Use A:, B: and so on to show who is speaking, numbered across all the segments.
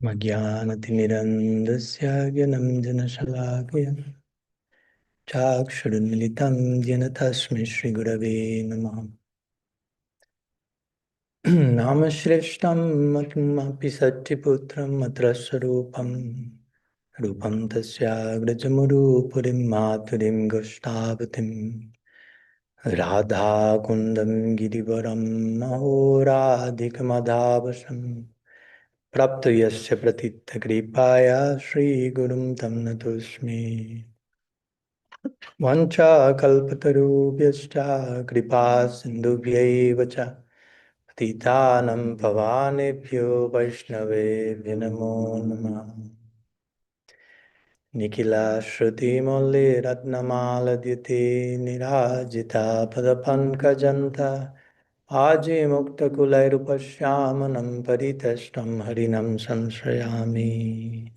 A: Magyanatimirandasya gyanam janashalakaya Chakshurunmilitam jena tasmai Shri Gurave Namaha. Namashrishtam matmapi satyaputram matrasarupam Rupam tasya grajamurupurim maturim goshtavatim Radha kundam girivaram mahoradhikamadhavasam Prapto yasya pratitha kripaya Shri Gurum tam natosmi Vancha kalpatarubhyascha kripa sindhubhyaiva cha Patitanam pavanebhyo vaishnavebhyo namo namah Nikhila shruti molli ratnamala dhyate nirajita padapankajanta Aji mukta kulairupashyamanam paritashtam harinam samshrayami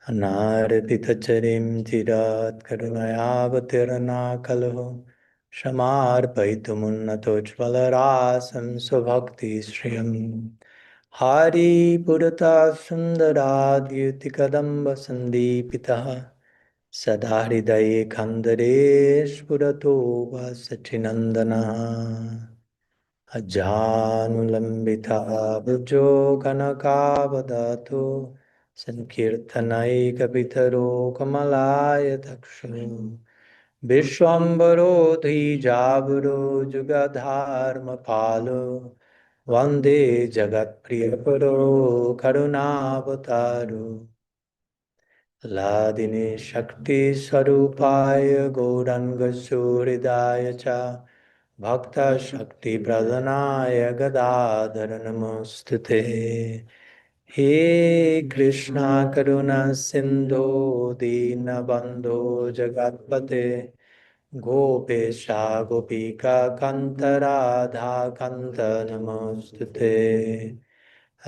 A: Anarpitacharim tirat karunayavatirana kalho Shamarpaitumunnatojvalarasam svabhakti shriyam Hari purata sundaradhyuti kadamba sandipitaha Sada hridaye khandaresh purato vasachinandana Ajanulambita bhujo kanakavadato Sankirtanaikapitaro kamalaya takshu Vishwambaro dhijavaro jugadharma palo Vande jagat priyaparo karunavataru Ladini shakti sarupaya gauranga suridaya cha Bhakta Shakti Pradhanaya Gadadhara Namostute He Krishna Karuna Sindhu Dina Bandhu Jagatpate Gopesha Gopika Kanta Radha Kanta Namostute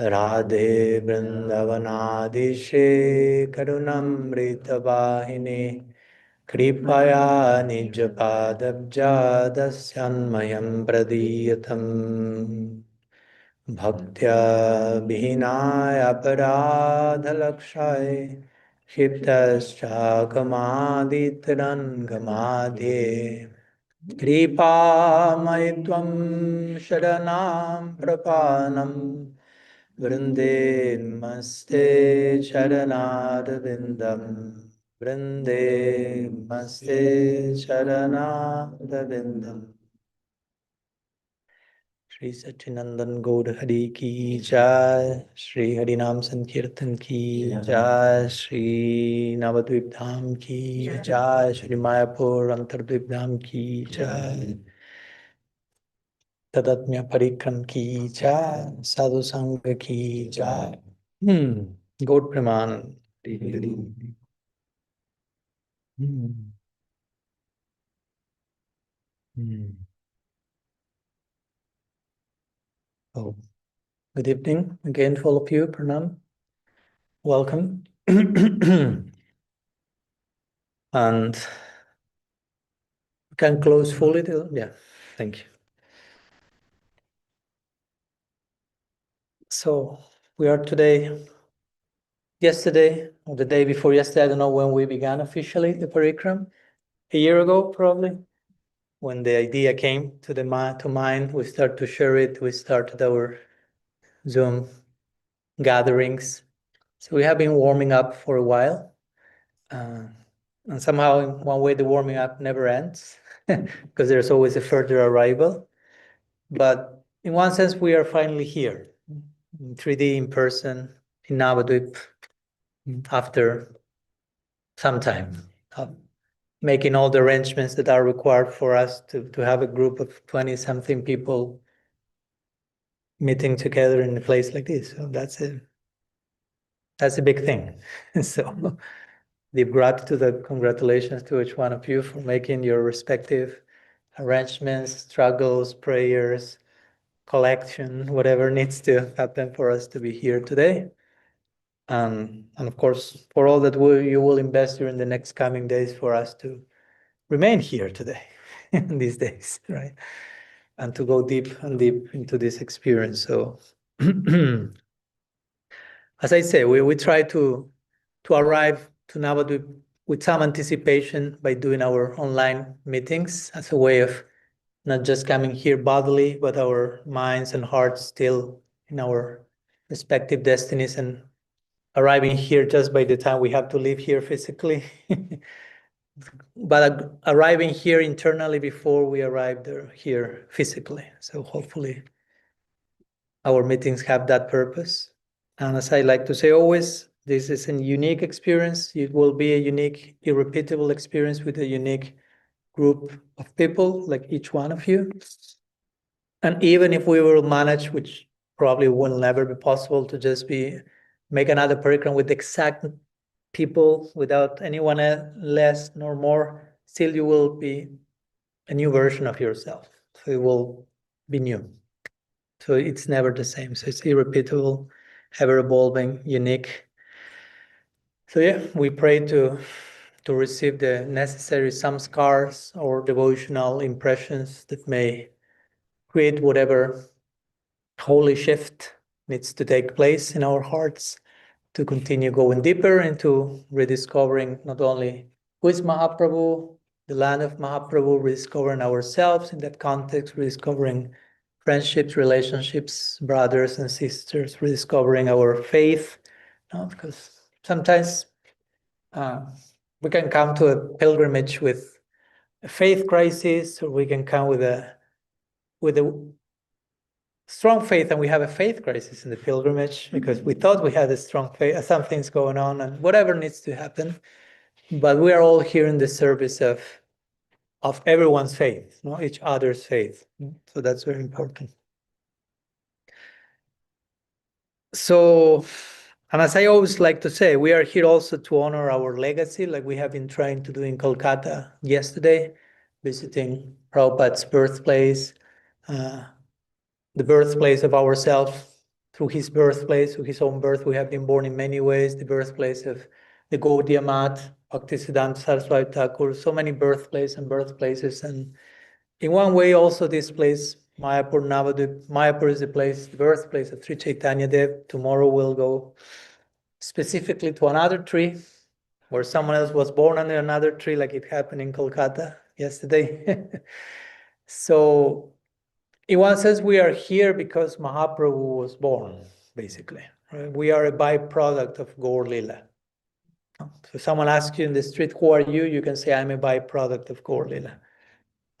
A: Radhe Vrindavanadishe Karunamrita Vahine Kripaya Nijapadabja Dasyanmayam Pradiyatam Bhaktya Vihinaya Paradhalakshay Shiptascha Gamaditran Gamadhe Kripa Maitvam Sharanam Prapanam Vrinde Maste Charanarvindam Vrinde Maste Charanarvindam Shri Satchinandan Gaur Hari Ki Jai Shri Harinam Sankirtan Ki Jai Shri Navadvip Dham Ki Jai Shri Mayapur Antardvip Dham Ki Jai Tadatmya Parikram Ki Jai Sadhu Sangha Ki Jai Gaur Praman Hmm. Hmm. Oh, good evening again to all of you. Pranam. Welcome. And we can close fully. Yeah, thank you. So we are yesterday, or the day before yesterday, I don't know when we began officially the parikram. A year ago, probably, when the idea came to mind, we started to share it. We started our Zoom gatherings. So we have been warming up for a while. And somehow, in one way, the warming up never ends because there's always a further arrival. But in one sense, we are finally here in 3D, in person, in Navadvip, after some time of making all the arrangements that are required for us to have a group of 20-something people meeting together in a place like this. So that's a big thing. So deep gratitude and congratulations to each one of you for making your respective arrangements, struggles, prayers, collection, whatever needs to happen for us to be here today. And of course, for all that you will invest during the next coming days for us to remain here today, in these days, right? And to go deep and deep into this experience. So I as I say, we try to arrive to Navadvipa with some anticipation by doing our online meetings as a way of not just coming here bodily, but our minds and hearts still in our respective destinies and arriving here just by the time we have to leave here physically. But arriving here internally before we arrive there here physically. So hopefully our meetings have that purpose. And as I like to say always, this is a unique experience. It will be a unique, irrepeatable experience with a unique group of people, like each one of you. And even if we will manage, which probably will never be possible, to just make another program with exact people without anyone less nor more, still you will be a new version of yourself. So it will be new. So it's never the same. So it's irrepeatable, ever evolving, unique. So yeah, we pray to receive the necessary samskars or devotional impressions that may create whatever holy shift needs to take place in our hearts to continue going deeper into rediscovering not only who is Mahaprabhu, the land of Mahaprabhu, rediscovering ourselves in that context, rediscovering friendships, relationships, brothers and sisters, rediscovering our faith, because sometimes we can come to a pilgrimage with a faith crisis, or we can come with a strong faith and we have a faith crisis in the pilgrimage because we thought we had a strong faith, some things going on and whatever needs to happen. But we are all here in the service of everyone's faith, each other's faith. So that's very important. So, and as I always like to say, we are here also to honor our legacy, like we have been trying to do in Kolkata yesterday, visiting Prabhupada's birthplace, the birthplace of ourselves through his birthplace, through his own birth. We have been born in many ways, the birthplace of the Gaudiya Mat, Bhaktisiddhanta Saraswati Thakur, so many birthplaces. And in one way also this place, Mayapur, Navadvipa, Mayapur is the birthplace of Sri Chaitanya Dev. Tomorrow we'll go specifically to another tree where someone else was born under another tree, like it happened in Kolkata yesterday. So in one sense, we are here because Mahaprabhu was born, basically. Right? We are a byproduct of Gaur Lila. So someone asks you in the street, who are you? You can say, I'm a byproduct of Gaur Lila.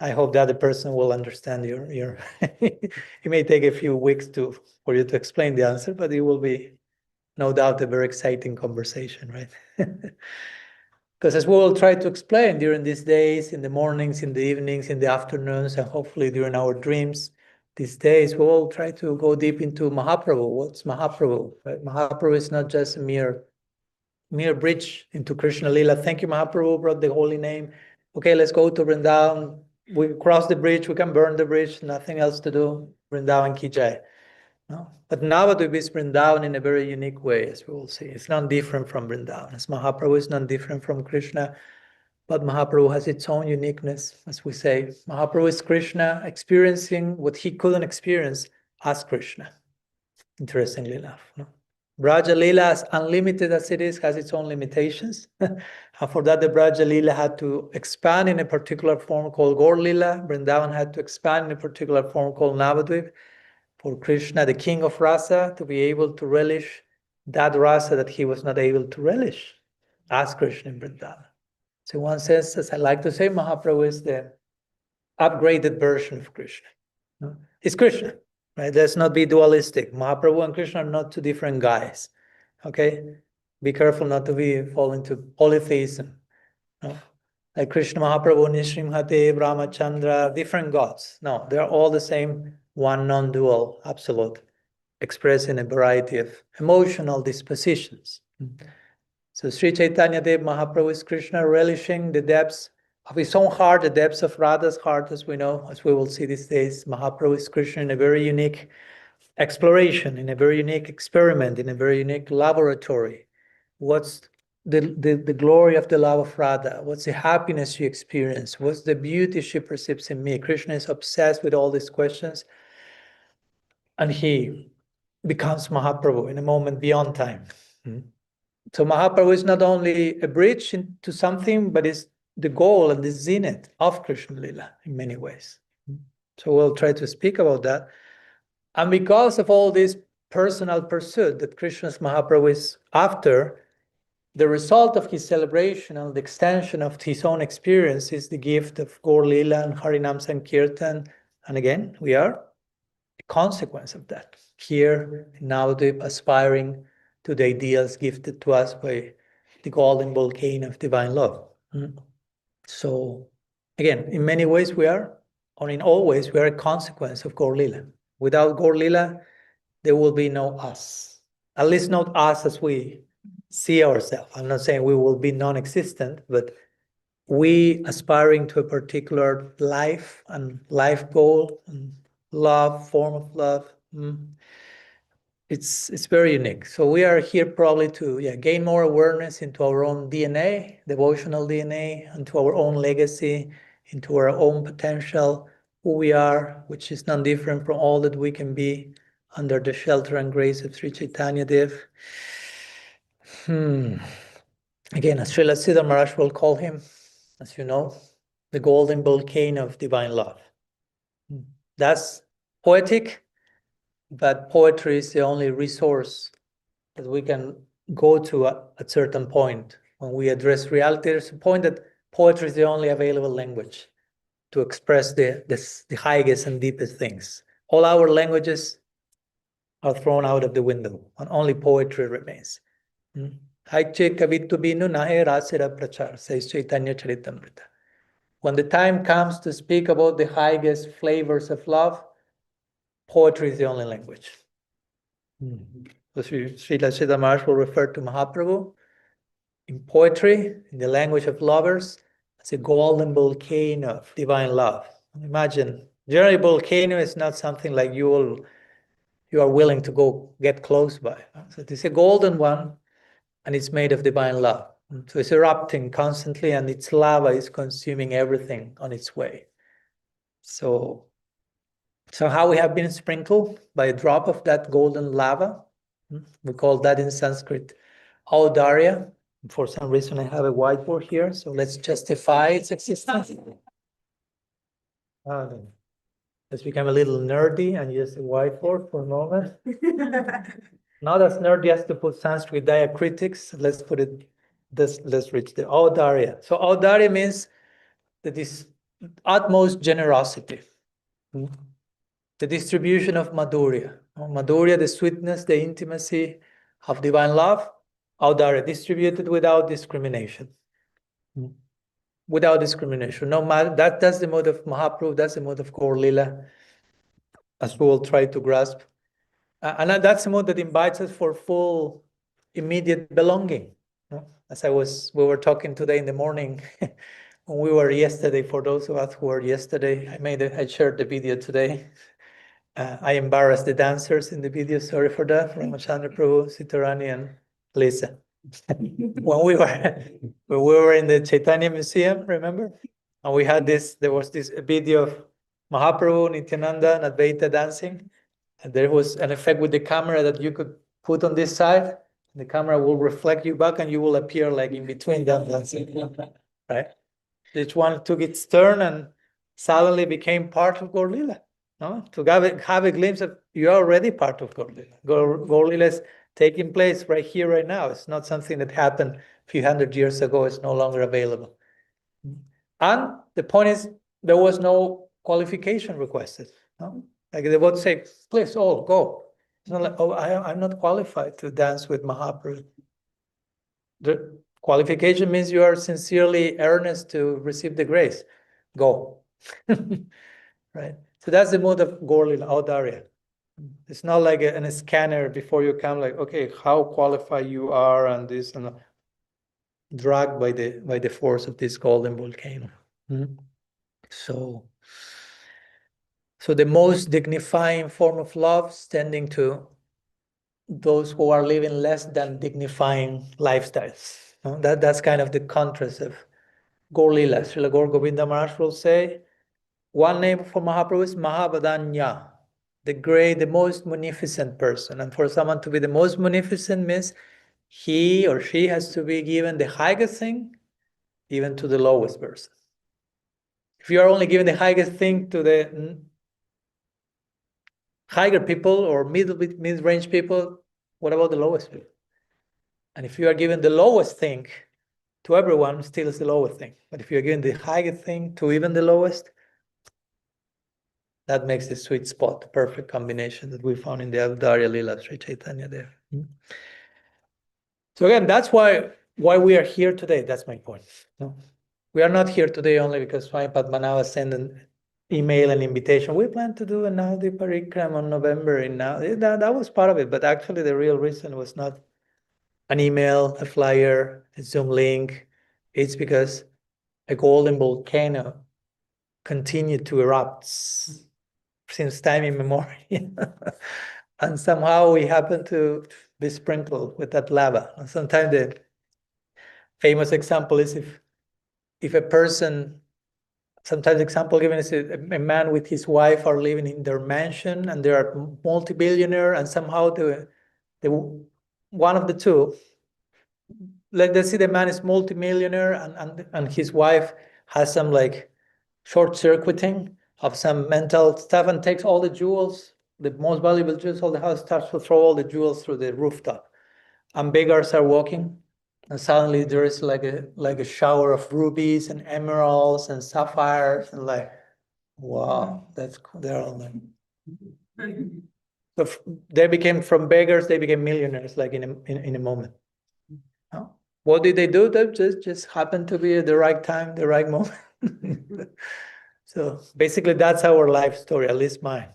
A: I hope the other person will understand your it may take a few weeks for you to explain the answer, but it will be no doubt a very exciting conversation, right? Because as we will try to explain during these days, in the mornings, in the evenings, in the afternoons, and hopefully during our dreams, these days, we will try to go deep into Mahaprabhu. What's Mahaprabhu? Right? Mahaprabhu is not just a mere bridge into Krishna Lila. Thank you, Mahaprabhu brought the holy name. Okay, let's go to Vrindavan. We cross the bridge, we can burn the bridge, nothing else to do. Vrindavan ki jai. No? But Navadvipa is Vrindavan in a very unique way, as we will see. It's not different from Vrindavan. As Mahaprabhu is not different from Krishna, but Mahaprabhu has its own uniqueness, as we say. Mahaprabhu is Krishna experiencing what he couldn't experience as Krishna, interestingly enough. No? Braja Lila, as unlimited as it is, has its own limitations. And for that, the Braja Lila had to expand in a particular form called Gaur Lila. Vrindavan had to expand in a particular form called Navadvipa. For Krishna, the king of rasa, to be able to relish that rasa that he was not able to relish as Krishna in Vrindavan. So one says, as I like to say, Mahaprabhu is the upgraded version of Krishna. No? It's Krishna, right? Let's not be dualistic. Mahaprabhu and Krishna are not two different guys, okay? Be careful not to fall into polytheism. No? Like Krishna, Mahaprabhu, Nishrimhate, Brahmachandra, different gods. No, they're all the same, one non-dual, absolute, expressed in a variety of emotional dispositions. So Sri Chaitanya Dev Mahaprabhu is Krishna relishing the depths of his own heart, the depths of Radha's heart, as we know, as we will see these days. Mahaprabhu is Krishna in a very unique exploration, in a very unique experiment, in a very unique laboratory. What's the glory of the love of Radha? What's the happiness she experiences? What's the beauty she perceives in me? Krishna is obsessed with all these questions. And he becomes Mahaprabhu in a moment beyond time. So Mahaprabhu is not only a bridge into something, but is the goal and the zenith of Krishna Lila in many ways. So we'll try to speak about that. And because of all this personal pursuit that Krishna's Mahaprabhu is after, the result of his celebration and the extension of his own experience is the gift of Gaur Lila and Harinam Sankirtan. And again, we are a consequence of that. Here in Navadvipa, aspiring to the ideals gifted to us by the golden volcano of divine love. So again, in many ways we are, or in all ways, we are a consequence of Gaur Lila. Without Gaur Lila, there will be no us. At least not us as we see ourselves. I'm not saying we will be non-existent, but we aspiring to a particular life and life goal and love, form of love. It's very unique. So we are here probably to gain more awareness into our own DNA, devotional DNA, into our own legacy, into our own potential, who we are, which is not different from all that we can be under the shelter and grace of Sri Chaitanya Dev. Again, as Srila Siddhar Maharaj will call him, as you know, the golden volcano of divine love. That's poetic, but poetry is the only resource that we can go to at a certain point. When we address reality, there's a point that poetry is the only available language to express the highest and deepest things. All our languages are thrown out of the window, and only poetry remains. When the time comes to speak about the highest flavors of love, poetry is the only language. So Srila Siddhar Maharaj will refer to Mahaprabhu in poetry, in the language of lovers, as a golden volcano of divine love. Imagine, generally volcano is not something like you are willing to go get close by. So it is a golden one, and it's made of divine love. So it's erupting constantly, and its lava is consuming everything on its way. So how we have been sprinkled by a drop of that golden lava. We call that in Sanskrit Audarya. For some reason, I have a whiteboard here, so let's justify its existence. Let's become a little nerdy and use a whiteboard for a moment. Not as nerdy as to put Sanskrit diacritics. Let's put it. Let's reach the Audarya. So Audarya means that is utmost generosity. The distribution of Madhurya. Madhurya, the sweetness, the intimacy of divine love. Audarya, distributed without discrimination. Without discrimination. No matter that's the mode of Mahaprabhu, that's the mode of Gaur Lila, as we will try to grasp. And that's the mode that invites us for full, immediate belonging. As we were talking today in the morning, when we were yesterday, for those of us who were yesterday, I shared the video today. I embarrassed the dancers in the video, sorry for that, Ramachandra Prabhu, Sitarani, and Lisa. When we were in the Chaitanya Museum, remember? And we had there was this video of Mahaprabhu, Nityananda, and Advaita dancing. And there was an effect with the camera that you could put on this side. The camera will reflect you back and you will appear like in between them dancing, right? Each one took its turn and suddenly became part of Gaur Lila. No? To have a glimpse of, you're already part of Gaur Lila. Gaur Lila is taking place right here, right now. It's not something that happened a few hundred years ago. It's no longer available. And the point is, there was no qualification requested. No? Like they would say, please, all go. It's not like, I'm not qualified to dance with Mahaprabhu. The qualification means you are sincerely earnest to receive the grace. Go. Right? So that's the mode of Gaur Lila, Audarya. It's not like a scanner before you come, like, okay, how qualified you are and this and that. Dragged by the force of this golden volcano. So the most dignifying form of love, standing to those who are living less than dignifying lifestyles. That's kind of the contrast of Gaur Lila. Srila Gaur Govinda Maharaj will say, one name for Mahaprabhu is Mahavadanya. the most munificent person. And for someone to be the most munificent means he or she has to be given the highest thing, even to the lowest person. If you are only giving the highest thing to the higher people or mid-range people, what about the lowest people? And if you are giving the lowest thing to everyone, still is the lowest thing. But if you're giving the highest thing to even the lowest, that makes the sweet spot, the perfect combination that we found in the Avdarya Lila Sri Chaitanya there. So again, that's why we are here today. That's my point. No? We are not here today only because Swami Padmanabha sent an email and invitation. We plan to do a Navadvipa Parikram on November. That was part of it, but actually the real reason was not an email, a flyer, a Zoom link. It's because a golden volcano continued to erupt since time immemorial. And somehow we happen to be sprinkled with that lava. And sometimes the famous example is if a person, sometimes example given is a man with his wife are living in their mansion and they are multi-billionaire, and somehow the one of the two, let's say the man is multi-millionaire and his wife has some like short-circuiting of some mental stuff and takes all the jewels, the most valuable jewels of the house, starts to throw all the jewels through the rooftop. And beggars are walking, and suddenly there is like a shower of rubies and emeralds and sapphires, and like, wow, that's cool. They're all like, so they became, from beggars, they became millionaires like in a moment. What did they do? They just happened to be at the right time, the right moment. So basically, that's our life story, at least mine.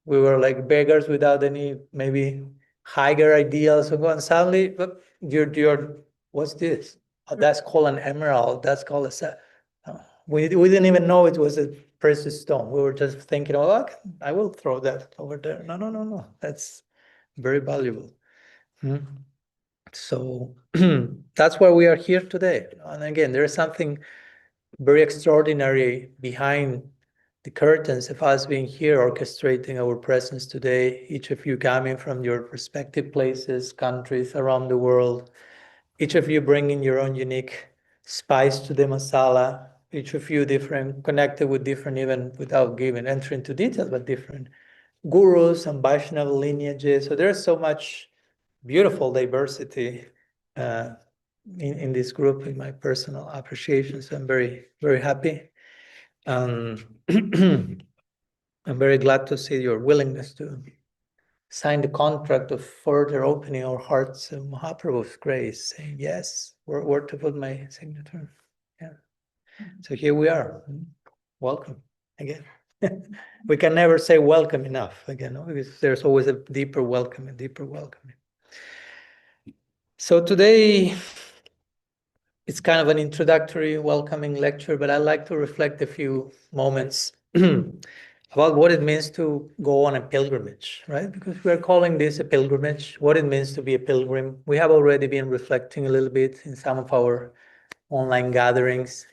A: We were like beggars without any maybe higher ideals, and suddenly, you're what's this? Oh, that's called an emerald. That's called a. We didn't even know it was a precious stone. We were just thinking, oh, I will throw that over there. No. That's very valuable. So that's why we are here today. And again, there is something very extraordinary behind the curtains of us being here, orchestrating our presence today, each of you coming from your respective places, countries around the world, each of you bringing your own unique spice to the masala, each of you different, connected with different, even without entering into details, but different gurus and Vaishnava lineages. So there's so much beautiful diversity in this group, in my personal appreciation. So I'm very, very happy. I'm very glad to see your willingness to sign the contract of further opening our hearts to Mahaprabhu's grace, saying, yes, where to put my signature. Yeah. So here we are. Welcome again. We can never say welcome enough again, because there's always a deeper welcome and deeper welcoming. So today, it's kind of an introductory, welcoming lecture, but I'd like to reflect a few moments about what it means to go on a pilgrimage, right? Because we're calling this a pilgrimage, what it means to be a pilgrim. We have already been reflecting a little bit in some of our online gatherings,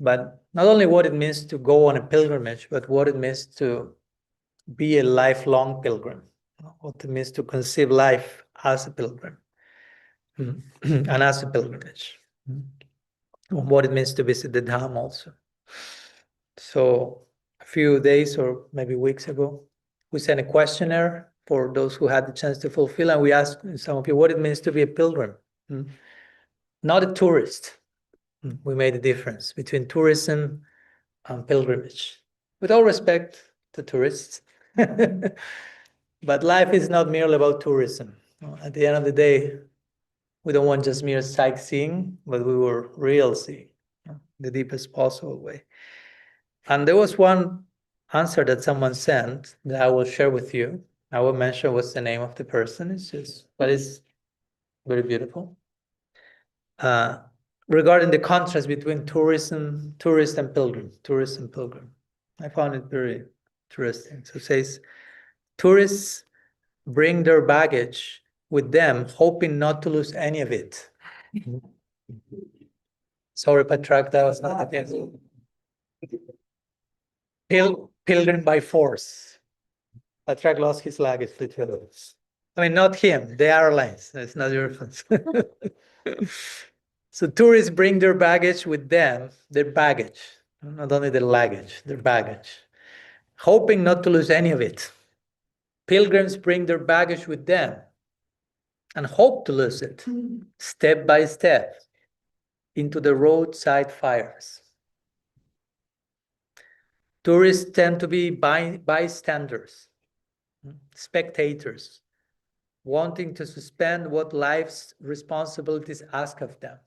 A: but not only what it means to go on a pilgrimage, but what it means to be a lifelong pilgrim, what it means to conceive life as a pilgrim and as a pilgrimage. What it means to visit the Dham also. So a few days or maybe weeks ago, we sent a questionnaire for those who had the chance to fulfill, and we asked some of you what it means to be a pilgrim, not a tourist. We made a difference between tourism and pilgrimage. With all respect to tourists, but life is not merely about tourism. At the end of the day, we don't want just mere sightseeing, but we were real seeing, the deepest possible way. And there was one answer that someone sent that I will share with you. I will mention what's the name of the person. But it's very beautiful. Regarding the contrast between tourist and pilgrim. I found it very interesting. So it says, tourists bring their baggage with them, hoping not to lose any of it. Sorry, Patrak, that was not the case. Pilgrim by force. A truck lost his luggage, literally. I mean, not him, the airlines. It's not your fault. So tourists bring their baggage with them, their baggage, not only their luggage, their baggage, hoping not to lose any of it. Pilgrims bring their baggage with them and hope to lose it, step by step, into the roadside fires. Tourists tend to be bystanders, spectators, wanting to suspend what life's responsibilities ask of them.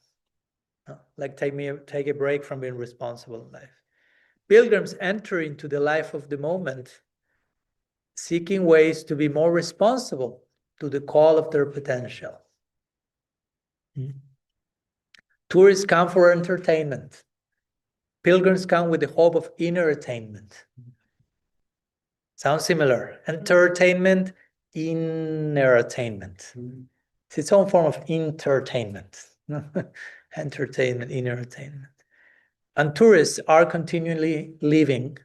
A: Like take a break from being responsible in life. Pilgrims enter into the life of the moment, seeking ways to be more responsible to the call of their potential. Tourists come for entertainment. Pilgrims come with the hope of inner attainment. Sounds similar. Entertainment, inner attainment. It's its own form of entertainment. Entertainment, inner attainment. And tourists are continually leaving.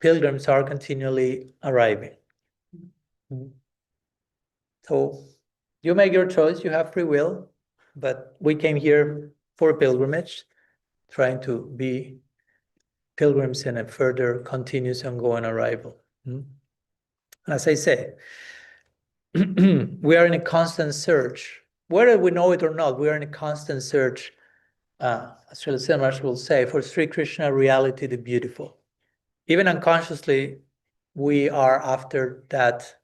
A: Pilgrims are continually arriving. So you make your choice, you have free will, but we came here for a pilgrimage, trying to be pilgrims in a further continuous ongoing arrival. As I say, we are in a constant search. Whether we know it or not, we are in a constant search, as Srila Siddhartha will say, for Sri Krishna reality, the beautiful. Even unconsciously, we are after that,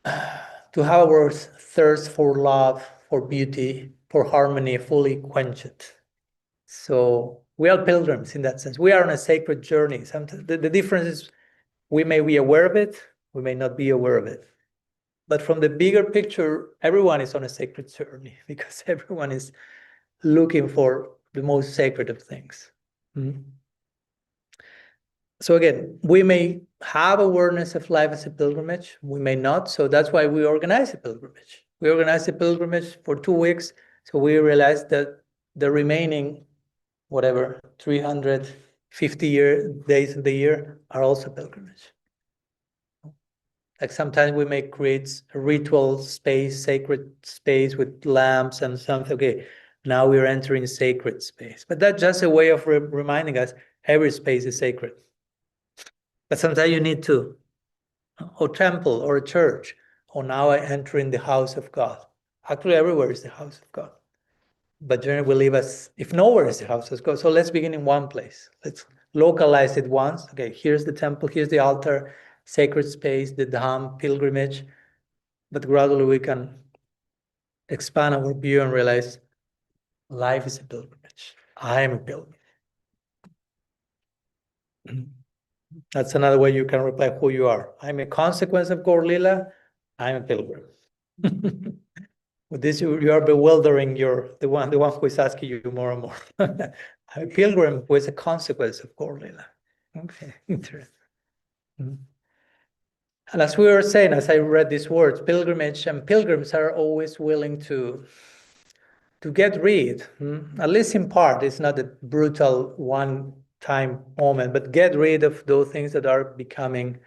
A: to have our thirst for love, for beauty, for harmony fully quenched. So we are pilgrims in that sense. We are on a sacred journey. Sometimes the difference is we may be aware of it, we may not be aware of it. But from the bigger picture, everyone is on a sacred journey because everyone is looking for the most sacred of things. So again, we may have awareness of life as a pilgrimage, we may not. So that's why we organize a pilgrimage. We organize a pilgrimage for 2 weeks. So we realize that the remaining, 350 days of the year are also pilgrimage. Like sometimes we may create a ritual space, sacred space with lamps and something. Okay, now we're entering sacred space. But that's just a way of reminding us every space is sacred. But sometimes you need to, or temple or a church, or now I enter in the house of God. Actually, everywhere is the house of God. But generally we live as if nowhere is the house of God. So let's begin in one place. Let's localize it once. Okay, here's the temple, here's the altar, sacred space, the dham, pilgrimage. But gradually we can expand our view and realize life is a pilgrimage. I am a pilgrim. That's another way you can reply who you are. I'm a consequence of Gaur Lila. I'm a pilgrim. With this, you are bewildering the one who is asking you more and more. I'm a pilgrim who is a consequence of Gaur Lila. Okay, interesting. And as we were saying, as I read these words, pilgrimage and pilgrims are always willing to get rid, at least in part. It's not a brutal one-time moment, but get rid of those things that are becoming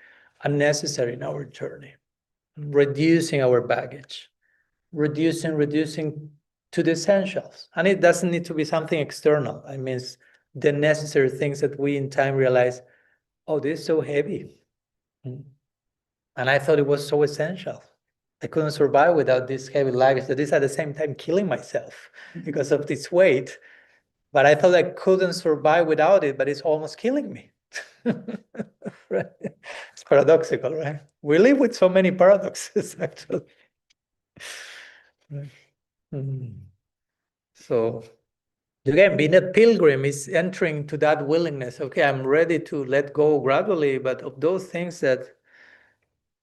A: unnecessary in our journey, reducing our baggage, reducing to the essentials. And it doesn't need to be something external. I mean, the necessary things that we in time realize, oh, this is so heavy. And I thought it was so essential. I couldn't survive without this heavy luggage that is at the same time killing myself because of this weight. But I thought I couldn't survive without it, but it's almost killing me. Right? It's paradoxical, right? We live with so many paradoxes, actually. So again, being a pilgrim is entering to that willingness. Okay, I'm ready to let go gradually, but of those things that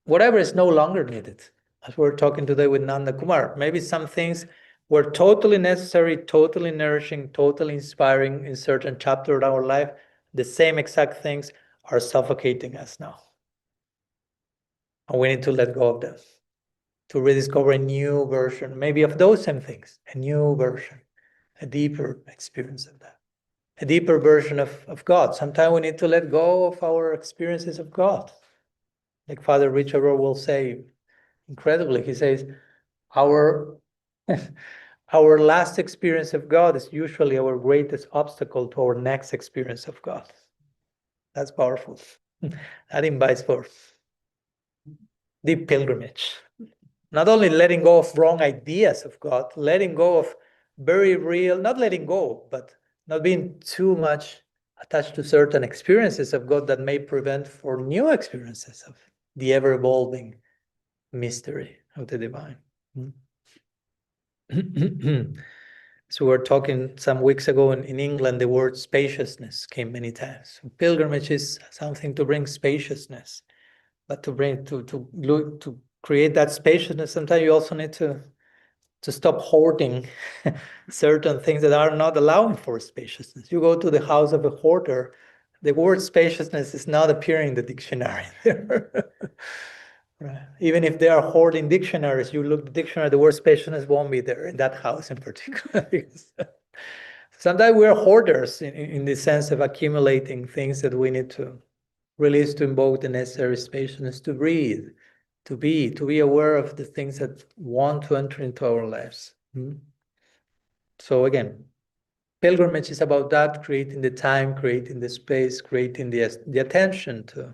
A: whatever is no longer needed. As we're talking today with Nanda Kumar, maybe some things were totally necessary, totally nourishing, totally inspiring in certain chapter of our life. The same exact things are suffocating us now. And we need to let go of them to rediscover a new version, maybe of those same things, a new version, a deeper experience of that, a deeper version of God. Sometimes we need to let go of our experiences of God. Like Father Richard will say, incredibly, he says, our our last experience of God is usually our greatest obstacle to our next experience of God. That's powerful. That invites for deep pilgrimage. Not only letting go of wrong ideas of God, letting go of very real, not letting go, but not being too much attached to certain experiences of God that may prevent for new experiences of the ever-evolving mystery of the divine. So we're talking some weeks ago in England, the word spaciousness came many times. Pilgrimage is something to bring spaciousness, but to create that spaciousness, sometimes you also need to stop hoarding certain things that are not allowing for spaciousness. You go to the house of a hoarder, the word spaciousness is not appearing in the dictionary there. Right. Even if they are hoarding dictionaries, you look at the dictionary, the word spaciousness won't be there in that house in particular. Sometimes we are hoarders in the sense of accumulating things that we need to release to invoke the necessary spaciousness to breathe, to be aware of the things that want to enter into our lives. So again, pilgrimage is about that, creating the time, creating the space, creating the attention to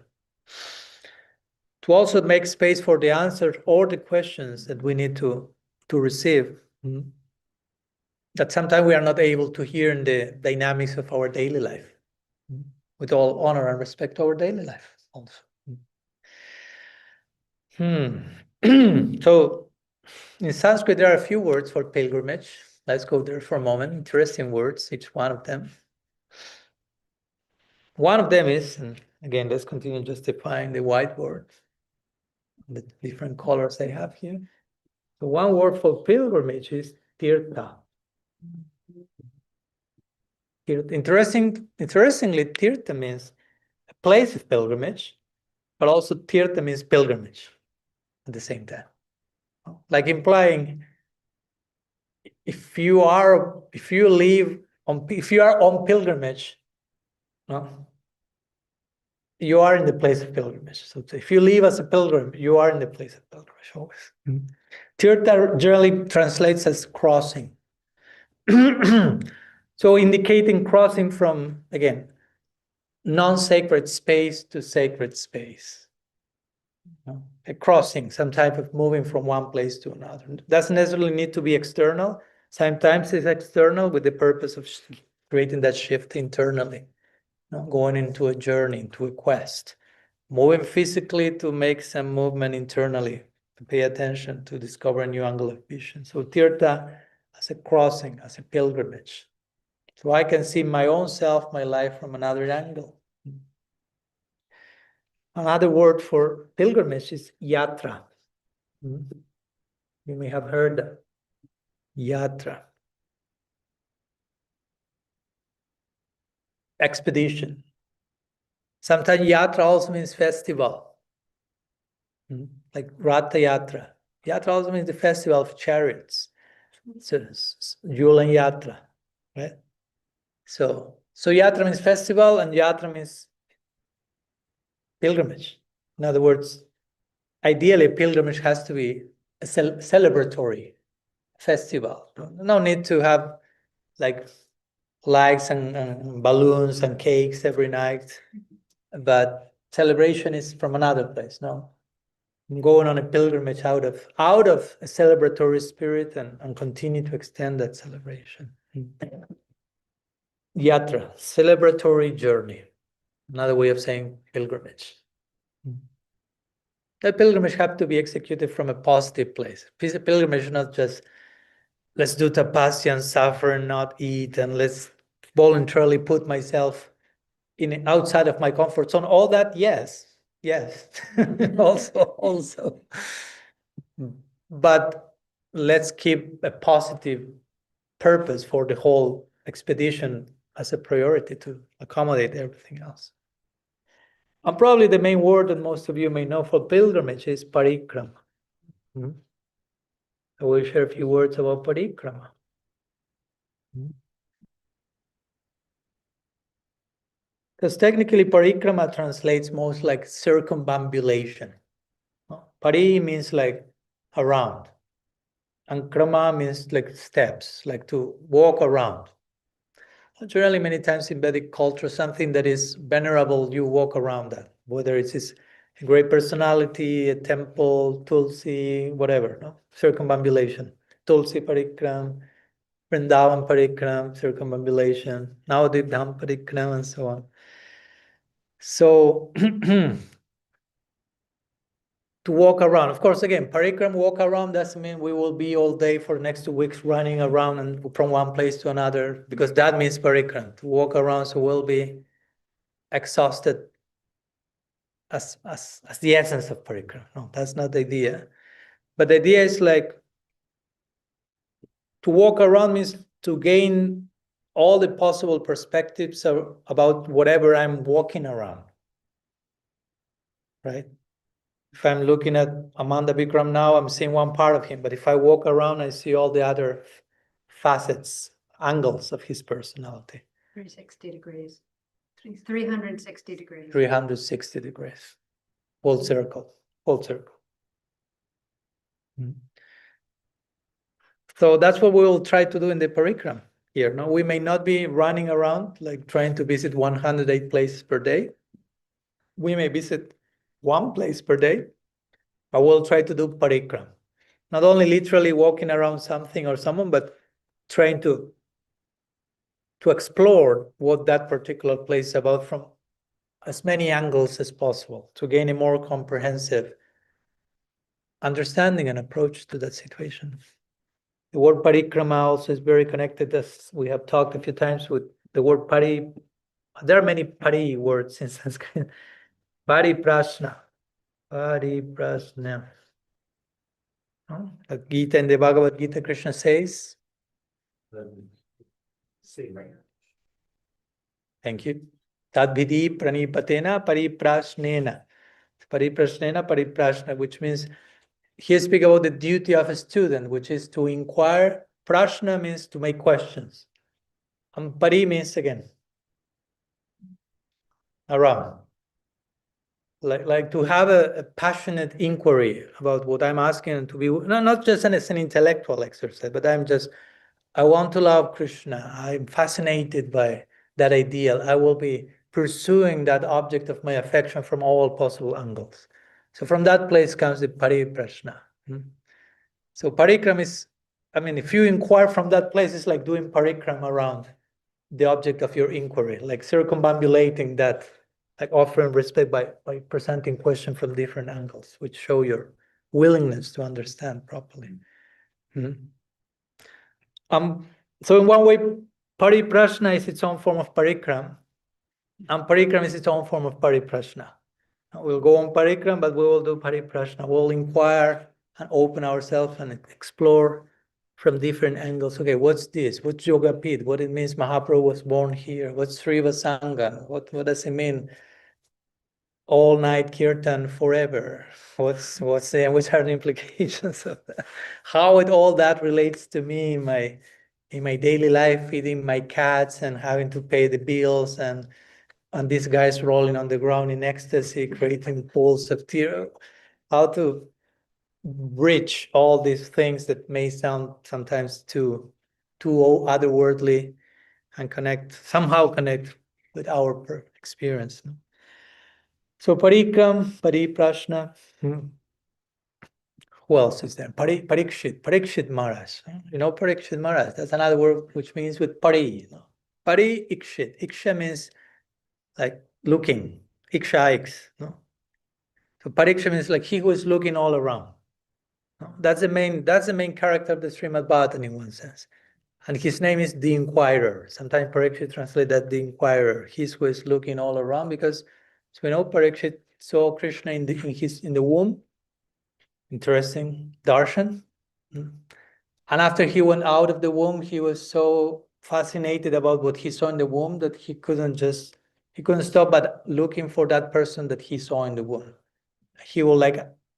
A: also make space for the answers or the questions that we need to receive, that sometimes we are not able to hear in the dynamics of our daily life, with all honor and respect to our daily life also. So in Sanskrit, there are a few words for pilgrimage. Let's go there for a moment. Interesting words, each one of them. One of them is, and again, let's continue justifying the whiteboard, the different colors I have here. So one word for pilgrimage is tirtha. Interestingly, tirtha means a place of pilgrimage, but also tirtha means pilgrimage at the same time. Like implying, if you are on pilgrimage, you are in the place of pilgrimage. So if you leave as a pilgrim, you are in the place of pilgrimage always. Tirtha generally translates as crossing. So indicating crossing from, again, non-sacred space to sacred space. A crossing, some type of moving from one place to another. It doesn't necessarily need to be external. Sometimes it's external with the purpose of creating that shift internally, going into a journey, into a quest. Moving physically to make some movement internally, to pay attention, to discover a new angle of vision. So tirtha as a crossing, as a pilgrimage. So I can see my own self, my life from another angle. Another word for pilgrimage is yatra. You may have heard that. Yatra. Expedition. Sometimes yatra also means festival. Like Ratha Yatra. Yatra also means the festival of chariots. So Julan Yatra, right? So yatra means festival and yatra means pilgrimage. In other words, ideally pilgrimage has to be a celebratory festival. No need to have like lights and balloons and cakes every night, but celebration is from another place. No, I'm going on a pilgrimage out of a celebratory spirit and continue to extend that celebration. Yatra, celebratory journey. Another way of saying pilgrimage. That pilgrimage have to be executed from a positive place. Pilgrimage is not just let's do tapasya and suffer and not eat and let's voluntarily put myself outside of my comfort zone. All that, yes, also. But let's keep a positive purpose for the whole expedition as a priority to accommodate everything else. And probably the main word that most of you may know for pilgrimage is parikrama. I will share a few words about parikrama. Because technically parikrama translates most like circumambulation. Pari means like around. And krama means like steps, like to walk around. Generally, many times in Vedic culture, something that is venerable, you walk around that. Whether it's a great personality, a temple, Tulsi, whatever, no? Circumambulation. Tulsi parikram, Vrindavan parikram, circumambulation, Navadvipa Dham parikram, and so on. So, to walk around. Of course, again, parikram, walk around, doesn't mean we will be all day for the next 2 weeks running around and from one place to another, because that means parikram, to walk around, so we'll be exhausted as the essence of parikram. No, that's not the idea. But the idea is like, to walk around means to gain all the possible perspectives about whatever I'm walking around, right? If I'm looking at Amanda Bikram now, I'm seeing one part of him. But if I walk around, I see all the other facets, angles of his personality.
B: 360 degrees. 360 degrees.
A: 360 degrees. Full circle. Full circle. So that's what we will try to do in the parikram here. No, we may not be running around like trying to visit 108 places per day. We may visit one place per day, but we'll try to do parikram. Not only literally walking around something or someone, but trying to explore what that particular place is about from as many angles as possible to gain a more comprehensive understanding and approach to that situation. The word parikrama also is very connected, as we have talked a few times, with the word pari. There are many pari words in Sanskrit. Pariprashna. Pariprashna. Gita, in the Bhagavad Gita, Krishna says, thank you. Tadvidhi pranipatena pariprashnena. Pariprashnena pariprashna, which means he speaks about the duty of a student, which is to inquire. Prashna means to make questions. And pari means, again, around. Like to have a passionate inquiry about what I'm asking, and to be not just as an intellectual exercise, but I want to love Krishna. I'm fascinated by that ideal. I will be pursuing that object of my affection from all possible angles. So from that place comes the pariprashna. So parikram is, if you inquire from that place, it's like doing parikram around the object of your inquiry, like circumambulating that, like offering respect by presenting questions from different angles, which show your willingness to understand properly. So in one way, pariprashna is its own form of parikram, and parikram is its own form of pariprashna. We'll go on parikram, but we will do pariprashna. We'll inquire and open ourselves and explore from different angles. Okay, what's this? What's Yoga Pit? What it means Mahaprabhu was born here? What's Sriva Sangha? What does it mean? All night kirtan forever. Which are the implications of that? How all that relates to me in my daily life, feeding my cats and having to pay the bills, and these guys rolling on the ground in ecstasy, creating pools of tears. How to bridge all these things that may sound sometimes too otherworldly, and somehow connect with our experience. So parikram, pariprashna. Who else is there? Parikshit Maharaj. You know Parikshit Maharaj? That's another word which means with pari. Pari ikshit. Iksha means like looking. Iksha X. So pariksha means like he who is looking all around. That's the main character of the Srimad Bhagavatam in one sense. And his name is the Inquirer. Sometimes Parikshit translate that the Inquirer. He's who is looking all around, because so we know Parikshit saw Krishna in the womb. Interesting darshan. And after he went out of the womb, he was so fascinated about what he saw in the womb that he couldn't stop but looking for that person that he saw in the womb. He will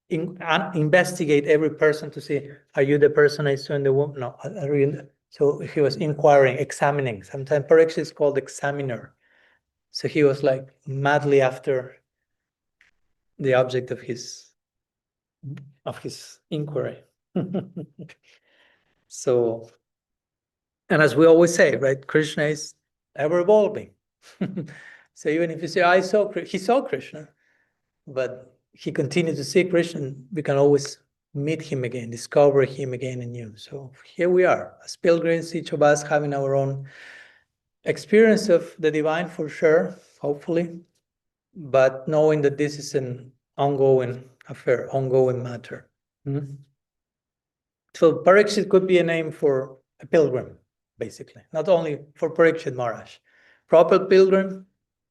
A: investigate every person to see, are you the person I saw in the womb? No. So he was inquiring, examining. Sometimes Parikshit is called examiner. So he was like madly after the object of his of his inquiry. So, and as we always say, right, Krishna is ever evolving. So even if you say, he saw Krishna, but he continued to see Krishna, we can always meet him again, discover him again anew. So here we are, as pilgrims, each of us having our own experience of the divine for sure, hopefully, but knowing that this is an ongoing affair, ongoing matter. So Parikshit could be a name for a pilgrim, basically, not only for Parikshit Maharaj. Proper pilgrim,